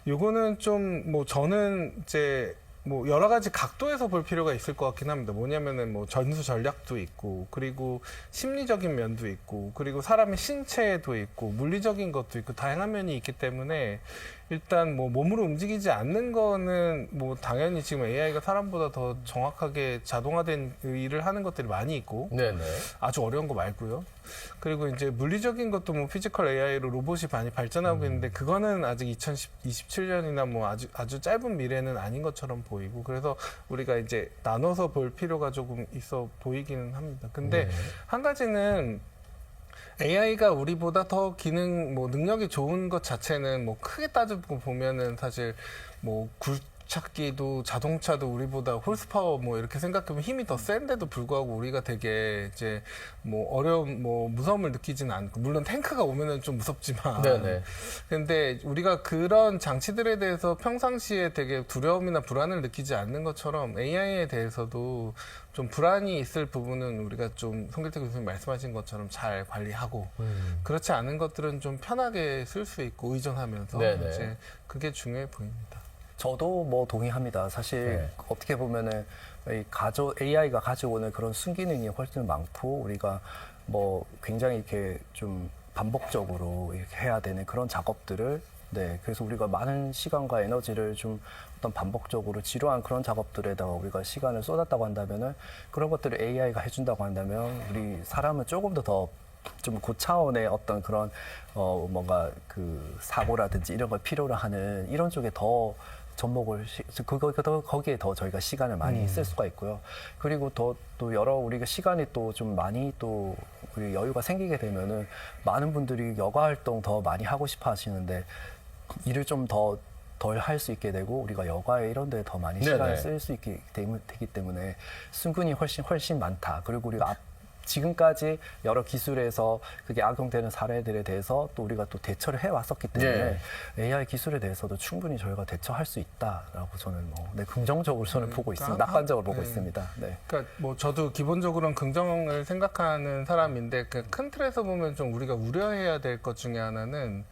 요거는 좀 뭐 저는 이제 뭐 여러 가지 각도에서 볼 필요가 있을 것 같긴 합니다. 뭐냐면은 뭐 전수 전략도 있고, 그리고 심리적인 면도 있고, 그리고 사람의 신체도 있고, 물리적인 것도 있고, 다양한 면이 있기 때문에 일단 뭐 몸으로 움직이지 않는 거는 뭐 당연히 지금 AI가 사람보다 더 정확하게 자동화된 일을 하는 것들이 많이 있고, 네네. 아주 어려운 거 말고요. 그리고 이제 물리적인 것도 뭐 피지컬 AI로 로봇이 많이 발전하고 있는데 그거는 아직 2027년이나 뭐 아주 짧은 미래는 아닌 것처럼 보이고 그래서 우리가 이제 나눠서 볼 필요가 조금 있어 보이기는 합니다. 근데 한 가지는 AI가 우리보다 더 기능, 뭐 능력이 좋은 것 자체는 뭐 크게 따지고 보면은 사실 뭐 굴착기도 자동차도 우리보다 홀스파워 뭐 이렇게 생각하면 힘이 더 센데도 불구하고 우리가 되게 이제 뭐 어려움, 뭐 무서움을 느끼진 않고 물론 탱크가 오면은 좀 무섭지만 네네. 근데 우리가 그런 장치들에 대해서 평상시에 되게 두려움이나 불안을 느끼지 않는 것처럼 AI에 대해서도 좀 불안이 있을 부분은 우리가 좀 송길태 교수님 말씀하신 것처럼 잘 관리하고 그렇지 않은 것들은 좀 편하게 쓸 수 있고 의존하면서 네네. 이제 그게 중요해 보입니다. 저도 뭐 동의합니다. 사실 네. 어떻게 보면은 AI가 가지고 오는 그런 순기능이 훨씬 많고 우리가 뭐 굉장히 이렇게 좀 반복적으로 이렇게 해야 되는 그런 작업들을 그래서 우리가 많은 시간과 에너지를 좀 어떤 반복적으로 지루한 그런 작업들에다가 우리가 시간을 쏟았다고 한다면은 그런 것들을 AI가 해준다고 한다면 우리 사람은 조금 더 좀 고차원의 어떤 그런 뭔가 그 사고라든지 이런 걸 필요로 하는 이런 쪽에 더 접목을 거기에 더 저희가 시간을 많이 쓸 수가 있고요. 그리고 또 여러 우리가 시간이 또 좀 많이 또 우리 여유가 생기게 되면은 많은 분들이 여가 활동 더 많이 하고 싶어 하시는데 일을 좀 더 덜 할 수 있게 되고 우리가 여가에 이런 데 더 많이 네네. 시간을 쓸 수 있게 되기 때문에 순근이 훨씬 많다. 그리고 우리가 지금까지 여러 기술에서 그게 악용되는 사례들에 대해서 또 우리가 또 대처를 해왔었기 때문에 AI 기술에 대해서도 충분히 저희가 대처할 수 있다라고 저는 긍정적으로 저는 보고 있습니다. 낙관적으로 보고 있습니다. 네. 그러니까 뭐 저도 기본적으로는 긍정을 생각하는 사람인데 그 큰 틀에서 보면 좀 우리가 우려해야 될 것 중에 하나는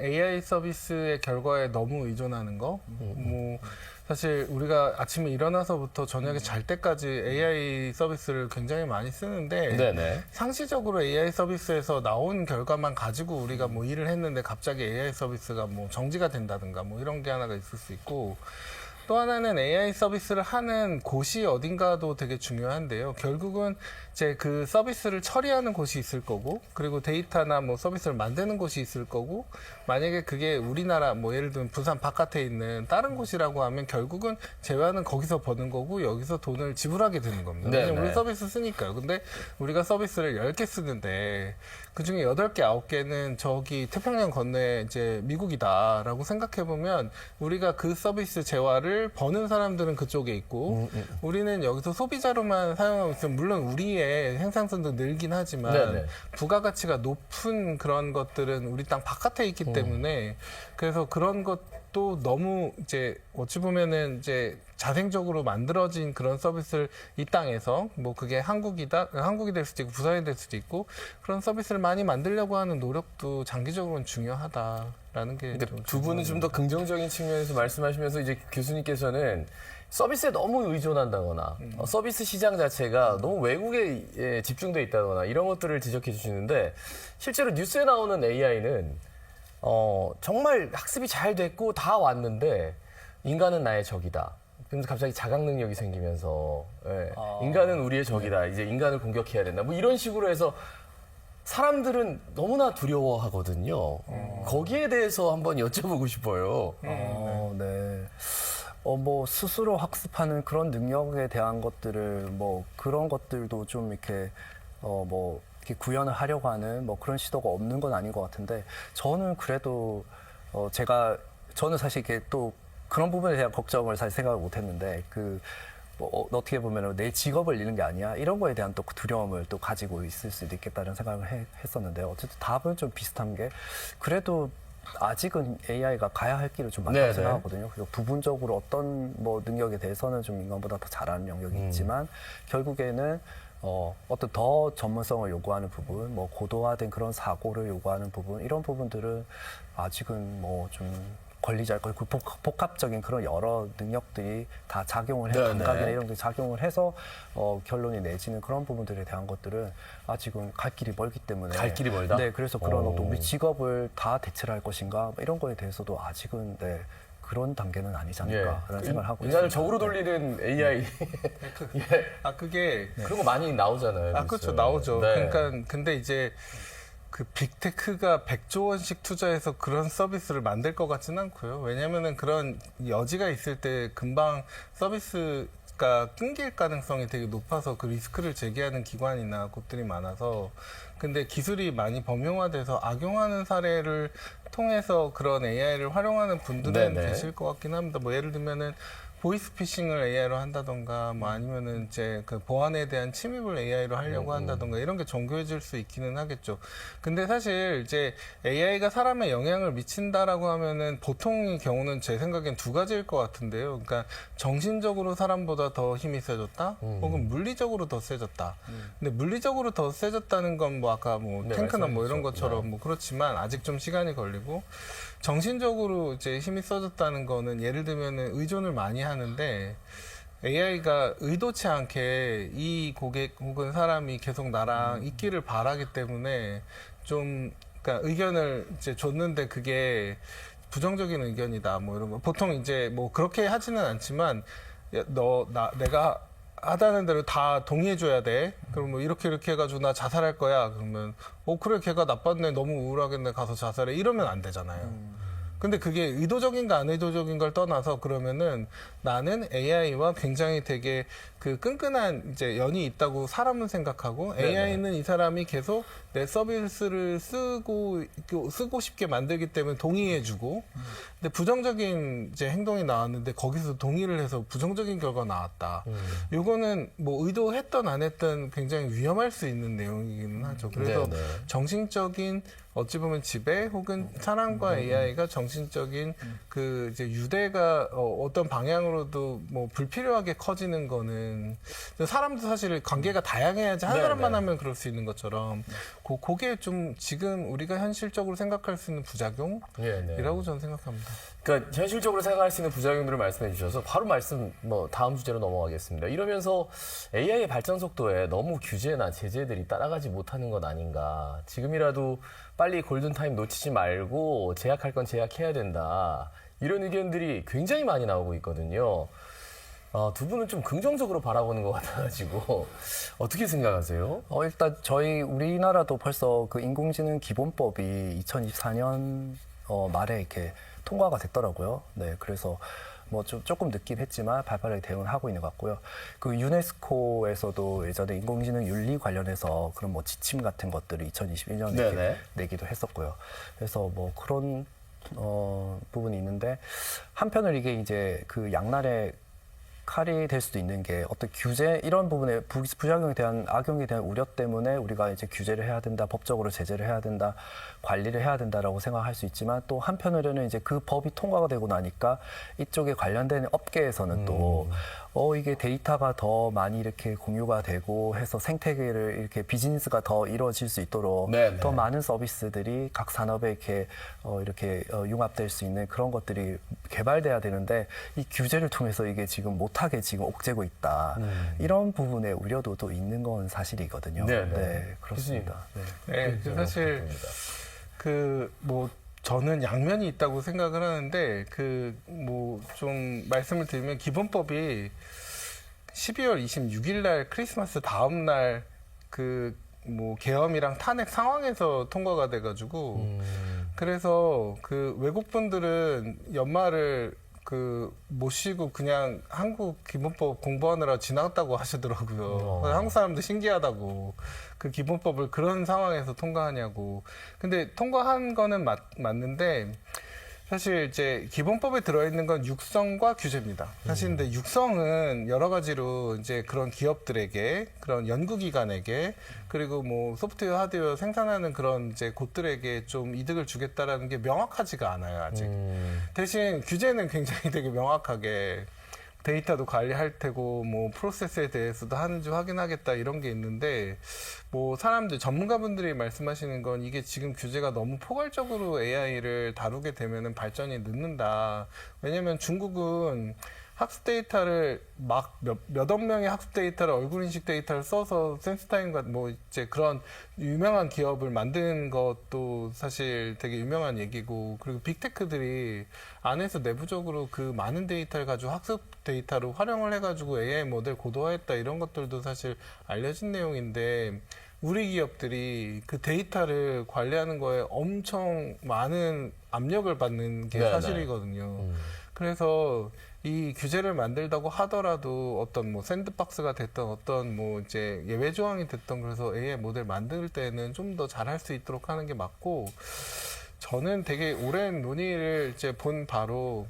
AI 서비스의 결과에 너무 의존하는 거. 뭐 사실 우리가 아침에 일어나서부터 저녁에 잘 때까지 AI 서비스를 굉장히 많이 쓰는데 네네. 상시적으로 AI 서비스에서 나온 결과만 가지고 우리가 뭐 일을 했는데 갑자기 AI 서비스가 뭐 정지가 된다든가 뭐 이런 게 하나가 있을 수 있고 또 하나는 AI 서비스를 하는 곳이 어딘가도 되게 중요한데요. 결국은 이제 그 서비스를 처리하는 곳이 있을 거고, 그리고 데이터나 뭐 서비스를 만드는 곳이 있을 거고, 만약에 그게 우리나라 뭐 예를 들면 부산 바깥에 있는 다른 곳이라고 하면 결국은 재화는 거기서 버는 거고 여기서 돈을 지불하게 되는 겁니다. 왜냐면 네네. 우리 서비스 쓰니까요. 근데 우리가 서비스를 10개 쓰는데 그중에 8개, 9개는 저기 태평양 건너에 이제 미국이다라고 생각해 보면 우리가 그 서비스 재화를 버는 사람들은 그쪽에 있고 우리는 여기서 소비자로만 사용하고 있으면 물론 우리의 생산성도 늘긴 하지만 네네. 부가가치가 높은 그런 것들은 우리 땅 바깥에 있기 때문에 그래서 그런 것도 너무 이제 어찌 보면은 이제 자생적으로 만들어진 그런 서비스를 이 땅에서 뭐 그게 한국이 될 수도 있고 부산이 될 수도 있고 그런 서비스를 많이 만들려고 하는 노력도 장기적으로는 중요하다라는 게 근데 두 분은 좀 더 긍정적인 측면에서 말씀하시면서 이제 교수님께서는 서비스에 너무 의존한다거나 서비스 시장 자체가 너무 외국에 집중돼 있다거나 이런 것들을 지적해 주시는데 실제로 뉴스에 나오는 AI는 정말 학습이 잘 됐고 다 왔는데 인간은 나의 적이다. 그래서 갑자기 자각 능력이 생기면서 인간은 우리의 적이다. 이제 인간을 공격해야 된다. 뭐 이런 식으로 해서 사람들은 너무나 두려워하거든요. 거기에 대해서 한번 여쭤보고 싶어요. 네. 뭐 스스로 학습하는 그런 능력에 대한 것들을 뭐 그런 것들도 좀 이렇게 뭐 이렇게 구현을 하려고 하는 뭐 그런 시도가 없는 건 아닌 것 같은데 저는 그래도 저는 사실 이렇게 또 그런 부분에 대한 걱정을 사실 생각을 못 했는데 뭐 어떻게 보면 내 직업을 잃는 게 아니야 이런 거에 대한 또 두려움을 또 가지고 있을 수도 있겠다는 생각을 했었는데요. 어쨌든 답은 좀 비슷한 게 그래도 아직은 AI가 가야 할 길을 좀 많다고 네네. 생각하거든요. 그리고 부분적으로 어떤 뭐 능력에 대해서는 좀 인간보다 더 잘하는 영역이 있지만 결국에는 어떤 더 전문성을 요구하는 부분, 뭐 고도화된 그런 사고를 요구하는 부분 이런 부분들은 아직은 뭐 좀 권리자일 거고 복합적인 그런 여러 능력들이 다 작용을 해 네네. 감각이나 이런 게 작용을 해서 결론이 내지는 그런 부분들에 대한 것들은 아직은 갈 길이 멀기 때문에 갈 길이 멀다? 네, 그래서 그런 어떤 우리 직업을 다 대체를 할 것인가 뭐 이런 거에 대해서도 아직은 그런 단계는 아니지 않을까라는 생각을 하고 인간을 있습니다. 적으로 돌리는 AI 예. 그게 그런 거 많이 나오잖아요. 그렇죠. 뉴스에. 나오죠. 네. 그러니까 근데 이제 그 빅테크가 100조 원씩 투자해서 그런 서비스를 만들 것 같지는 않고요. 왜냐면은 그런 여지가 있을 때 금방 서비스가 끊길 가능성이 되게 높아서 그 리스크를 제기하는 기관이나 곳들이 많아서 근데 기술이 많이 범용화돼서 악용하는 사례를 통해서 그런 AI를 활용하는 분들은 네네. 계실 것 같긴 합니다. 뭐 예를 들면은 보이스피싱을 AI로 한다던가 뭐 아니면은 이제 그 보안에 대한 침입을 AI로 하려고 한다던가 이런 게 정교해질 수 있기는 하겠죠. 근데 사실 이제 AI가 사람에 영향을 미친다라고 하면은 보통의 경우는 제 생각엔 두 가지일 것 같은데요. 그러니까 정신적으로 사람보다 더 힘이 세졌다, 혹은 물리적으로 더 세졌다. 근데 물리적으로 더 세졌다는 건 뭐 아까 뭐 네, 탱크나 뭐 이런 말씀하셨죠. 것처럼 뭐 그렇지만 아직 좀 시간이 걸리고 정신적으로 이제 힘이 써졌다는 거는 예를 들면은 의존을 많이 하는데 AI가 의도치 않게 이 고객 혹은 사람이 계속 나랑 있기를 바라기 때문에 좀 그러니까 의견을 이제 줬는데 그게 부정적인 의견이다 뭐 이런 거 보통 이제 뭐 그렇게 하지는 않지만 야, 내가 하다는 대로 다 동의해줘야 돼. 그럼 뭐 이렇게 해가지고 나 자살할 거야. 그러면 그래 걔가 나빴네 너무 우울하겠네 가서 자살해 이러면 안 되잖아요. 근데 그게 의도적인가 안 의도적인 걸 떠나서 그러면은 나는 AI와 굉장히 되게 그 끈끈한 이제 연이 있다고 사람은 생각하고 AI는 이 사람이 계속 내 서비스를 쓰고 싶게 만들기 때문에 동의해주고 근데 부정적인 이제 행동이 나왔는데 거기서 동의를 해서 부정적인 결과가 나왔다. 요거는 뭐 의도했던 안 했던 굉장히 위험할 수 있는 내용이기는 하죠. 그래서 네네. 정신적인 어찌 보면 지배 혹은 사람과 AI가 정신적인 그 이제 유대가 어떤 방향으로도 뭐 불필요하게 커지는 거는 사람도 사실 관계가 다양해야지 한 네, 사람만 네. 하면 그럴 수 있는 것처럼 그게 좀 지금 우리가 현실적으로 생각할 수 있는 부작용이라고 저는 생각합니다. 그러니까 현실적으로 생각할 수 있는 부작용들을 말씀해 주셔서 바로 다음 주제로 넘어가겠습니다. 이러면서 AI의 발전 속도에 너무 규제나 제재들이 따라가지 못하는 것 아닌가. 지금이라도 빨리 골든타임 놓치지 말고 제약할 건 제약해야 된다. 이런 의견들이 굉장히 많이 나오고 있거든요. 두 분은 좀 긍정적으로 바라보는 것 같아가지고 어떻게 생각하세요? 일단 우리나라도 벌써 그 인공지능 기본법이 2024년 말에 이렇게 통과가 됐더라고요. 네, 그래서 뭐 조금 늦긴 했지만 발빠르게 대응을 하고 있는 것 같고요. 그 유네스코에서도 예전에 인공지능 윤리 관련해서 그런 뭐 지침 같은 것들을 2021년에 네네. 내기도 했었고요. 그래서 뭐 그런 부분이 있는데 한편으로 이게 이제 그 양날의 칼이 될 수도 있는 게 어떤 규제 이런 부분에 부작용에 대한 악용에 대한 우려 때문에 우리가 이제 규제를 해야 된다, 법적으로 제재를 해야 된다, 관리를 해야 된다라고 생각할 수 있지만 또 한편으로는 이제 그 법이 통과가 되고 나니까 이쪽에 관련된 업계에서는 또 이게 데이터가 더 많이 이렇게 공유가 되고 해서 생태계를 이렇게 비즈니스가 더 이루어질 수 있도록 네네. 더 많은 서비스들이 각 산업에 이렇게 융합될 수 있는 그런 것들이 개발돼야 되는데 이 규제를 통해서 이게 지금 못 못하게 지금 옥죄고 있다. 이런 부분에 우려도 또 있는 건 사실이거든요. 네. 그렇습니다. 네. 네, 그 사실 저는 양면이 있다고 생각을 하는데 좀 말씀을 드리면 기본법이 12월 26일 날 크리스마스 다음 날 계엄이랑 탄핵 상황에서 통과가 돼가지고 그래서 외국 분들은 연말을 못 쉬고 그냥 한국 기본법 공부하느라 지나갔다고 하시더라고요. 한국 사람들 신기하다고. 그 기본법을 그런 상황에서 통과하냐고. 근데 통과한 거는 맞는데 사실 이제 기본법에 들어있는 건 육성과 규제입니다. 사실 근데 육성은 여러 가지로 이제 그런 기업들에게, 그런 연구기관에게, 그리고 소프트웨어, 하드웨어 생산하는 그런 이제 곳들에게 좀 이득을 주겠다라는 게 명확하지가 않아요, 아직. 대신 규제는 굉장히 되게 명확하게 데이터도 관리할 테고, 프로세스에 대해서도 하는지 확인하겠다 이런 게 있는데, 사람들, 전문가분들이 말씀하시는 건 이게 지금 규제가 너무 포괄적으로 AI를 다루게 되면은 발전이 늦는다. 왜냐면 중국은 학습 데이터를 몇억 명의 학습 데이터를 얼굴 인식 데이터를 써서 센스타임과 이제 그런 유명한 기업을 만든 것도 사실 되게 유명한 얘기고, 그리고 빅테크들이 안에서 내부적으로 그 많은 데이터를 가지고 학습 데이터로 활용을 해가지고 AI 모델 고도화했다 이런 것들도 사실 알려진 내용인데, 우리 기업들이 그 데이터를 관리하는 거에 엄청 많은 압력을 받는 게 사실이거든요. 그래서 이 규제를 만들다고 하더라도 어떤 샌드박스가 됐던 어떤 이제 예외 조항이 됐던, 그래서 AI 모델 만들 때는 좀 더 잘할 수 있도록 하는 게 맞고, 저는 되게 오랜 논의를 이제 본 바로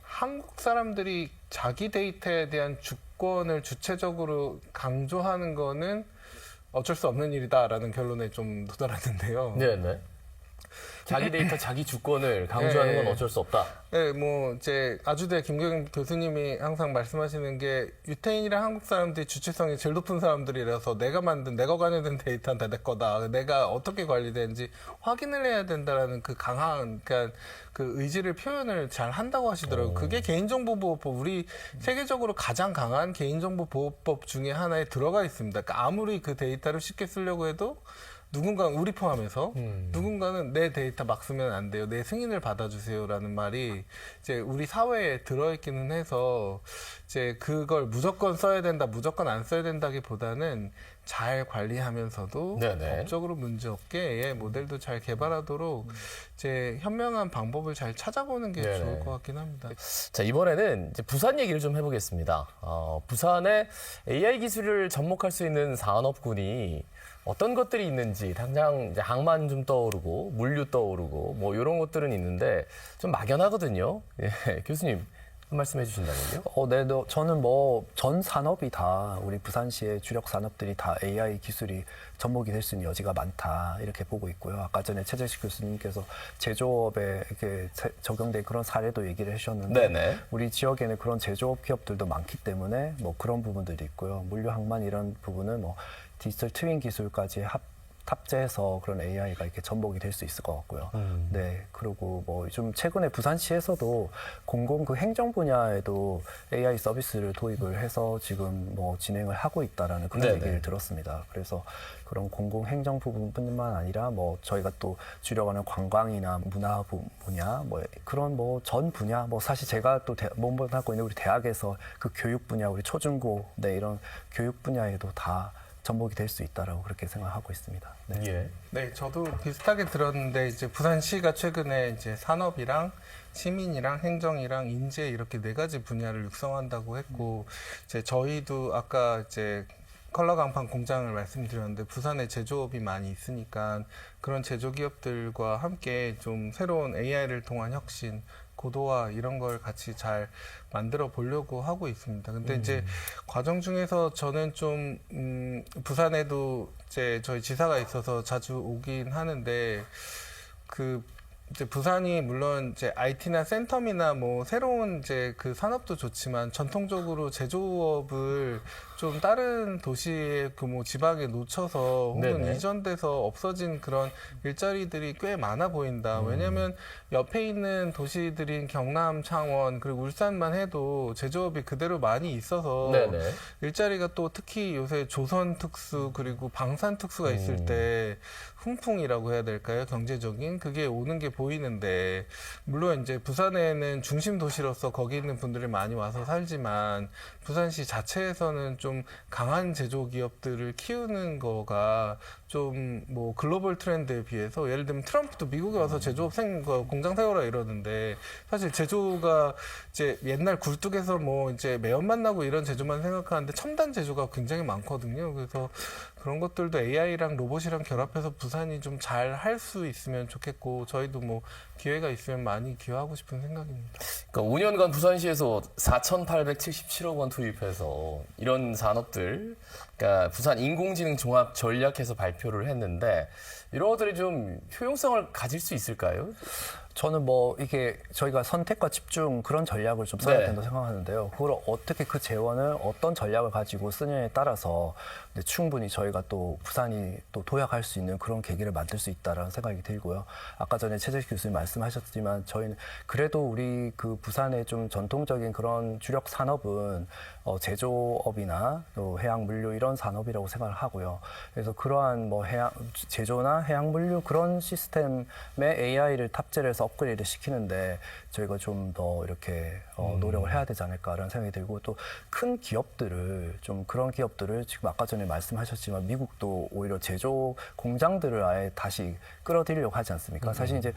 한국 사람들이 자기 데이터에 대한 주권을 주체적으로 강조하는 거는 어쩔 수 없는 일이다라는 결론에 좀 도달했는데요. 네네. 자기 데이터, 자기 주권을 강조하는 건 어쩔 수 없다. 네, 이제 아주대 김경임 교수님이 항상 말씀하시는 게, 유태인이랑 한국 사람들이 주체성이 제일 높은 사람들이라서 내가 관여된 데이터는 다 내 거다. 내가 어떻게 관리되는지 확인을 해야 된다라는 그 강한, 그러니까 그 의지를 표현을 잘 한다고 하시더라고요. 그게 개인정보보호법, 우리 세계적으로 가장 강한 개인정보보호법 중에 하나에 들어가 있습니다. 그러니까 아무리 그 데이터를 쉽게 쓰려고 해도 누군가는, 우리 포함해서 누군가는 내 데이터 막 쓰면 안 돼요. 내 승인을 받아주세요라는 말이 이제 우리 사회에 들어있기는 해서, 이제 그걸 무조건 써야 된다, 무조건 안 써야 된다기보다는 잘 관리하면서도 네네. 법적으로 문제없게 AI 모델도 잘 개발하도록 이제 현명한 방법을 잘 찾아보는 게 네네. 좋을 것 같긴 합니다. 자, 이번에는 이제 부산 얘기를 좀 해보겠습니다. 부산에 AI 기술을 접목할 수 있는 산업군이 어떤 것들이 있는지, 당장 이제 항만 좀 떠오르고 물류 떠오르고 이런 것들은 있는데 좀 막연하거든요. 예, 교수님 한 말씀 해주신다면요? 네, 저는 전 산업이 다, 우리 부산시의 주력 산업들이 다 AI 기술이 접목이 될 수 있는 여지가 많다, 이렇게 보고 있고요. 아까 전에 최재식 교수님께서 제조업에 이렇게 적용된 그런 사례도 얘기를 해주셨는데, 네네. 우리 지역에는 그런 제조업 기업들도 많기 때문에 그런 부분들이 있고요. 물류 항만 이런 부분은 디지털 트윈 기술까지 탑재해서 그런 AI가 이렇게 접목이 될 수 있을 것 같고요. 네, 그리고 좀 최근에 부산시에서도 공공 행정 분야에도 AI 서비스를 도입을 해서 지금 진행을 하고 있다라는 그런 네네. 얘기를 들었습니다. 그래서 그런 공공 행정 부분뿐만 아니라 저희가 또 주력하는 관광이나 문화 분야 그런 전 분야 사실 제가 또 몸담고 있는 우리 대학에서 그 교육 분야, 우리 초중고 이런 교육 분야에도 다 접목이 될 수 있다라고 그렇게 생각하고 있습니다. 네. 예. 네, 저도 비슷하게 들었는데, 이제 부산시가 최근에 이제 산업이랑 시민이랑 행정이랑 인재 이렇게 4가지 분야를 육성한다고 했고, 이제 저희도 아까 이제 컬러 강판 공장을 말씀드렸는데, 부산에 제조업이 많이 있으니까 그런 제조기업들과 함께 좀 새로운 AI를 통한 혁신, 고도화 이런 걸 같이 잘 만들어 보려고 하고 있습니다. 근데 이제 과정 중에서 저는 좀 부산에도 이제 저희 지사가 있어서 자주 오긴 하는데, 이제 부산이 물론 이제 IT나 센텀이나 새로운 이제 그 산업도 좋지만, 전통적으로 제조업을 좀 다른 도시의 그 뭐 지방에 놓쳐서 혹은 네네. 이전돼서 없어진 그런 일자리들이 꽤 많아 보인다. 왜냐하면 옆에 있는 도시들인 경남, 창원 그리고 울산만 해도 제조업이 그대로 많이 있어서 네네. 일자리가 또 특히 요새 조선 특수 그리고 방산 특수가 있을 때 훈풍이라고 해야 될까요? 경제적인 그게 오는 게 보이는데 물론 이제 부산에는 중심 도시로서 거기 있는 분들이 많이 와서 살지만 부산시 자체에서는 좀 강한 제조 기업들을 키우는 거가 좀 뭐 글로벌 트렌드에 비해서 예를 들면 트럼프도 미국에 와서 제조업 공장 세워라 이러는데 사실 제조가 이제 옛날 굴뚝에서 뭐 이제 매연만 나고 이런 제조만 생각하는데 첨단 제조가 굉장히 많거든요. 그래서 그런 것들도 AI랑 로봇이랑 결합해서 부산이 좀 잘 할 수 있으면 좋겠고 저희도 뭐 기회가 있으면 많이 기여하고 싶은 생각입니다. 그러니까 5년간 부산시에서 4,877억 원 투입해서 이런 산업들, 그러니까 부산 인공지능 종합 전략해서 발표를 했는데 이런 것들이 좀 효용성을 가질 수 있을까요? 저는 뭐 이게 저희가 선택과 집중 그런 전략을 좀 써야 네. 된다고 생각하는데요. 그걸 어떻게 그 재원을 어떤 전략을 가지고 쓰느냐에 따라서 충분히 저희가 또 부산이 또 도약할 수 있는 그런 계기를 만들 수 있다라는 생각이 들고요. 아까 전에 최재식 교수님 말씀하셨지만 저희는 그래도 우리 그 부산의 좀 전통적인 그런 주력 산업은 제조업이나 또 해양 물류 이런 산업이라고 생각을 하고요. 그래서 그러한 뭐 해양 제조나 해양 물류 그런 시스템에 AI를 탑재를 해서 업그레이드 시키는데 저희가 좀 더 이렇게 노력을 해야 되지 않을까라는 생각이 들고 또 큰 기업들을 좀 그런 기업들을 지금 아까 전에 말씀하셨지만 미국도 오히려 제조 공장들을 아예 다시 끌어들이려고 하지 않습니까? 사실 이제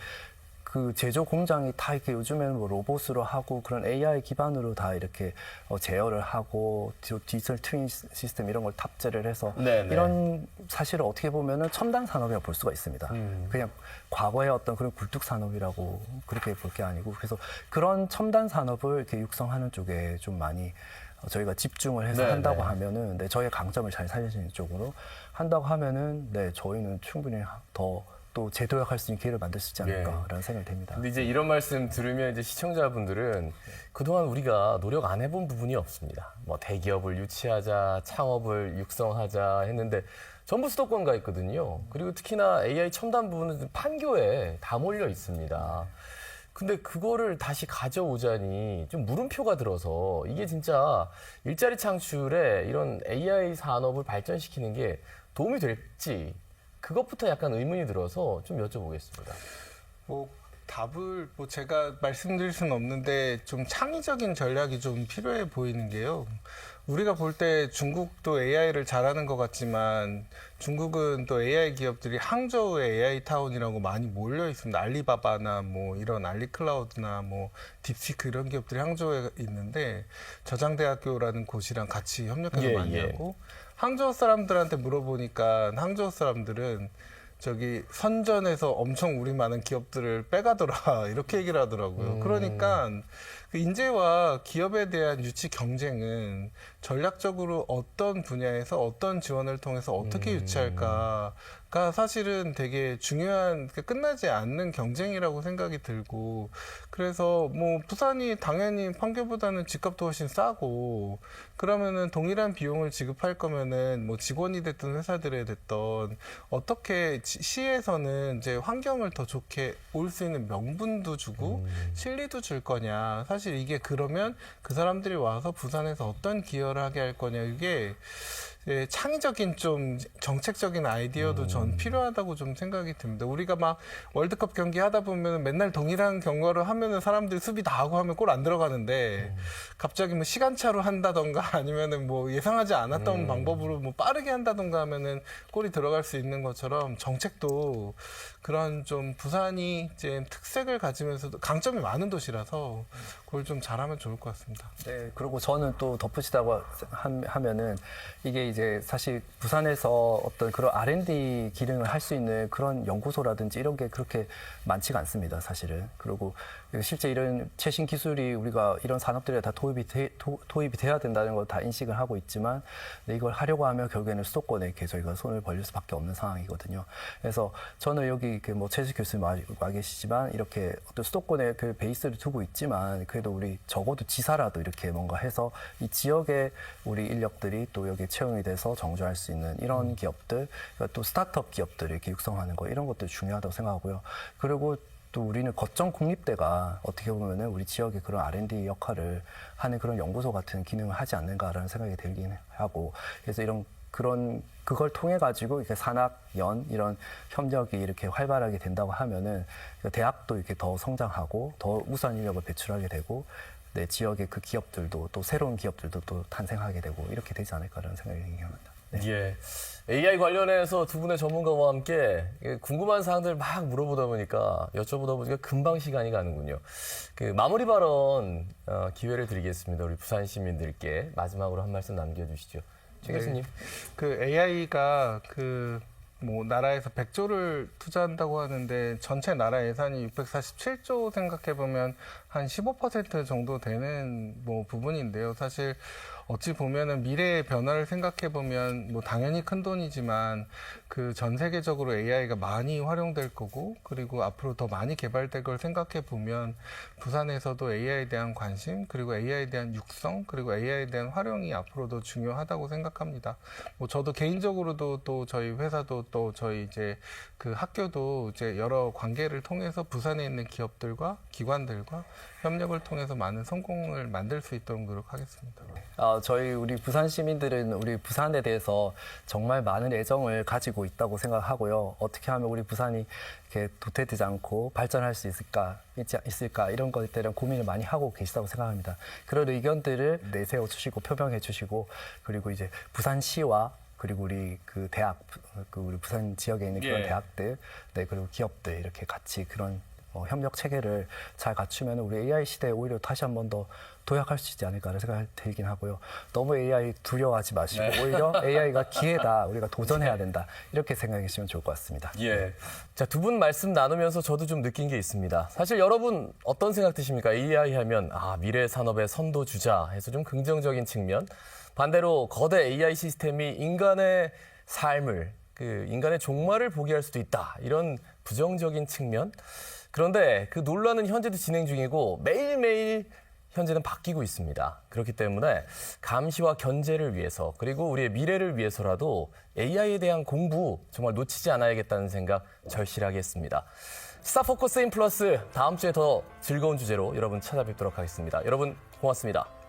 그 제조 공장이 다 이렇게 요즘에는 뭐 로봇으로 하고 그런 AI 기반으로 다 이렇게 제어를 하고 디지털 트윈 시스템 이런 걸 탑재를 해서 네네. 이런 사실을 어떻게 보면은 첨단 산업이라고 볼 수가 있습니다. 그냥 과거의 어떤 그런 굴뚝 산업이라고 그렇게 볼 게 아니고 그래서 그런 첨단 산업을 이렇게 육성하는 쪽에 좀 많이 저희가 집중을 해서 네네. 한다고 하면은 저희의 강점을 잘 살리는 쪽으로 한다고 하면은 저희는 충분히 더 또 재도약할 수 있는 기회를 만들 수 있지 않을까라는 생각이 듭니다. 근데 이제 이런 말씀 들으면 이제 시청자분들은 그동안 우리가 노력 안 해본 부분이 없습니다. 뭐 대기업을 유치하자, 창업을 육성하자 했는데 전부 수도권 가 있거든요. 그리고 특히나 AI 첨단 부분은 판교에 다 몰려 있습니다. 근데 그거를 다시 가져오자니 좀 물음표가 들어서 이게 진짜 일자리 창출에 이런 AI 산업을 발전시키는 게 도움이 될지 그것부터 약간 의문이 들어서 좀 여쭤보겠습니다. 뭐 답을 뭐 제가 말씀드릴 수는 없는데 좀 창의적인 전략이 좀 필요해 보이는 게요. 우리가 볼 때 중국도 AI를 잘하는 것 같지만 중국은 또 AI 기업들이 항저우의 AI 타운이라고 많이 몰려 있습니다. 알리바바나 뭐 이런 알리클라우드나 뭐 딥시크 이런 기업들이 항저우에 있는데 저장대학교라는 곳이랑 같이 협력해서 예, 많이 예. 하고 항저우 사람들한테 물어보니까 항저우 사람들은 저기 선전에서 엄청 우리 많은 기업들을 빼가더라 이렇게 얘기를 하더라고요. 그러니까 그 인재와 기업에 대한 유치 경쟁은 전략적으로 어떤 분야에서 어떤 지원을 통해서 어떻게 유치할까가 사실은 되게 중요한 끝나지 않는 경쟁이라고 생각이 들고 그래서 뭐 부산이 당연히 판교보다는 집값도 훨씬 싸고 그러면은 동일한 비용을 지급할 거면은 뭐 직원이 됐든 회사들에 됐던 어떻게 시에서는 이제 환경을 더 좋게 올 수 있는 명분도 주고 실리도 줄 거냐 사실 이게 그러면 그 사람들이 와서 부산에서 어떤 기여를 하게 할 거냐 이게 창의적인 좀 정책적인 아이디어도 전 필요하다고 좀 생각이 듭니다. 우리가 막 월드컵 경기 하다 보면 맨날 동일한 경과를 하면은 사람들이 수비 다 하고 하면 골 안 들어가는데 갑자기 뭐 시간차로 한다던가 아니면은 뭐 예상하지 않았던 방법으로 뭐 빠르게 한다던가 하면은 골이 들어갈 수 있는 것처럼 정책도 그런 좀 부산이 이제 특색을 가지면서도 강점이 많은 도시라서 그걸 좀 잘하면 좋을 것 같습니다. 네, 그리고 저는 또 덧붙이다고 하면은 이게 이제 사실 부산에서 어떤 그런 R&D 기능을 할 수 있는 그런 연구소라든지 이런 게 그렇게 많지가 않습니다, 사실은. 그리고 실제 이런 최신 기술이 우리가 이런 산업들에 다 도입이 돼야 된다는 걸 다 인식을 하고 있지만 이걸 하려고 하면 결국에는 수도권에 이렇게 저희가 손을 벌릴 수밖에 없는 상황이거든요. 그래서 저는 여기 뭐 최수 교수님 와 계시지만 이렇게 어떤 수도권에 그 베이스를 두고 있지만 그래도 우리 적어도 지사라도 이렇게 뭔가 해서 이 지역에 우리 인력들이 또 여기 채용이 돼서 정주할 수 있는 이런 기업들, 그러니까 또 스타트업 기업들을 이렇게 육성하는 거 이런 것들 중요하다고 생각하고요. 그리고 또 우리는 거점 국립대가 어떻게 보면은 우리 지역의 그런 R&D 역할을 하는 그런 연구소 같은 기능을 하지 않는가라는 생각이 들긴 하고, 그래서 그걸 통해 가지고 이렇게 산학, 연 이런 협력이 이렇게 활발하게 된다고 하면은 대학도 이렇게 더 성장하고 더 우수한 인력을 배출하게 되고 내 지역의 그 기업들도 또 새로운 기업들도 또 탄생하게 되고 이렇게 되지 않을까라는 생각이 합니다. 네. 예. AI 관련해서 두 분의 전문가와 함께 궁금한 사항들 막 물어보다 보니까 여쭤보다 보니까 금방 시간이 가는군요. 그 마무리 발언 기회를 드리겠습니다. 우리 부산 시민들께 마지막으로 한 말씀 남겨주시죠. 최 교수님. 그 AI가 뭐 나라에서 100조를 투자한다고 하는데 전체 나라 예산이 647조 생각해 보면 한 15% 정도 되는 뭐 부분인데요. 사실 어찌 보면은 미래의 변화를 생각해 보면 뭐 당연히 큰 돈이지만 그 전 세계적으로 AI가 많이 활용될 거고 그리고 앞으로 더 많이 개발될 걸 생각해 보면 부산에서도 AI에 대한 관심 그리고 AI에 대한 육성 그리고 AI에 대한 활용이 앞으로도 중요하다고 생각합니다. 뭐 저도 개인적으로도 또 저희 회사도 또 저희 이제 그 학교도 이제 여러 관계를 통해서 부산에 있는 기업들과 기관들과 협력을 통해서 많은 성공을 만들 수 있도록 노력하겠습니다. 우리 부산 시민들은 우리 부산에 대해서 정말 많은 애정을 가지고 있다고 생각하고요. 어떻게 하면 우리 부산이 이렇게 도태되지 않고 발전할 수 있을까 이런 것에 대한 고민을 많이 하고 계시다고 생각합니다. 그런 의견들을 내세워 주시고 표명해 주시고 그리고 이제 부산시와 그리고 우리 그 대학, 우리 부산 지역에 있는 그런 대학들, 네, 그리고 기업들 이렇게 같이 그런 협력 체계를 잘 갖추면 우리 AI 시대에 오히려 다시 한 번 더 도약할 수 있지 않을까라는 생각이 들긴 하고요. 너무 AI 두려워하지 마시고 오히려 AI가 기회다. 우리가 도전해야 된다. 이렇게 생각해 주시면 좋을 것 같습니다. 예. 자, 두 분 말씀 나누면서 저도 좀 느낀 게 있습니다. 사실 여러분 어떤 생각 드십니까? AI 하면 미래 산업의 선도주자 해서 좀 긍정적인 측면. 반대로 거대 AI 시스템이 인간의 삶을, 인간의 종말을 보게 할 수도 있다. 이런 부정적인 측면. 그런데 그 논란은 현재도 진행 중이고 매일매일 현재는 바뀌고 있습니다. 그렇기 때문에 감시와 견제를 위해서 그리고 우리의 미래를 위해서라도 AI에 대한 공부 정말 놓치지 않아야겠다는 생각 절실하게 했습니다. 스타포커스 인플러스 다음 주에 더 즐거운 주제로 여러분 찾아뵙도록 하겠습니다. 여러분 고맙습니다.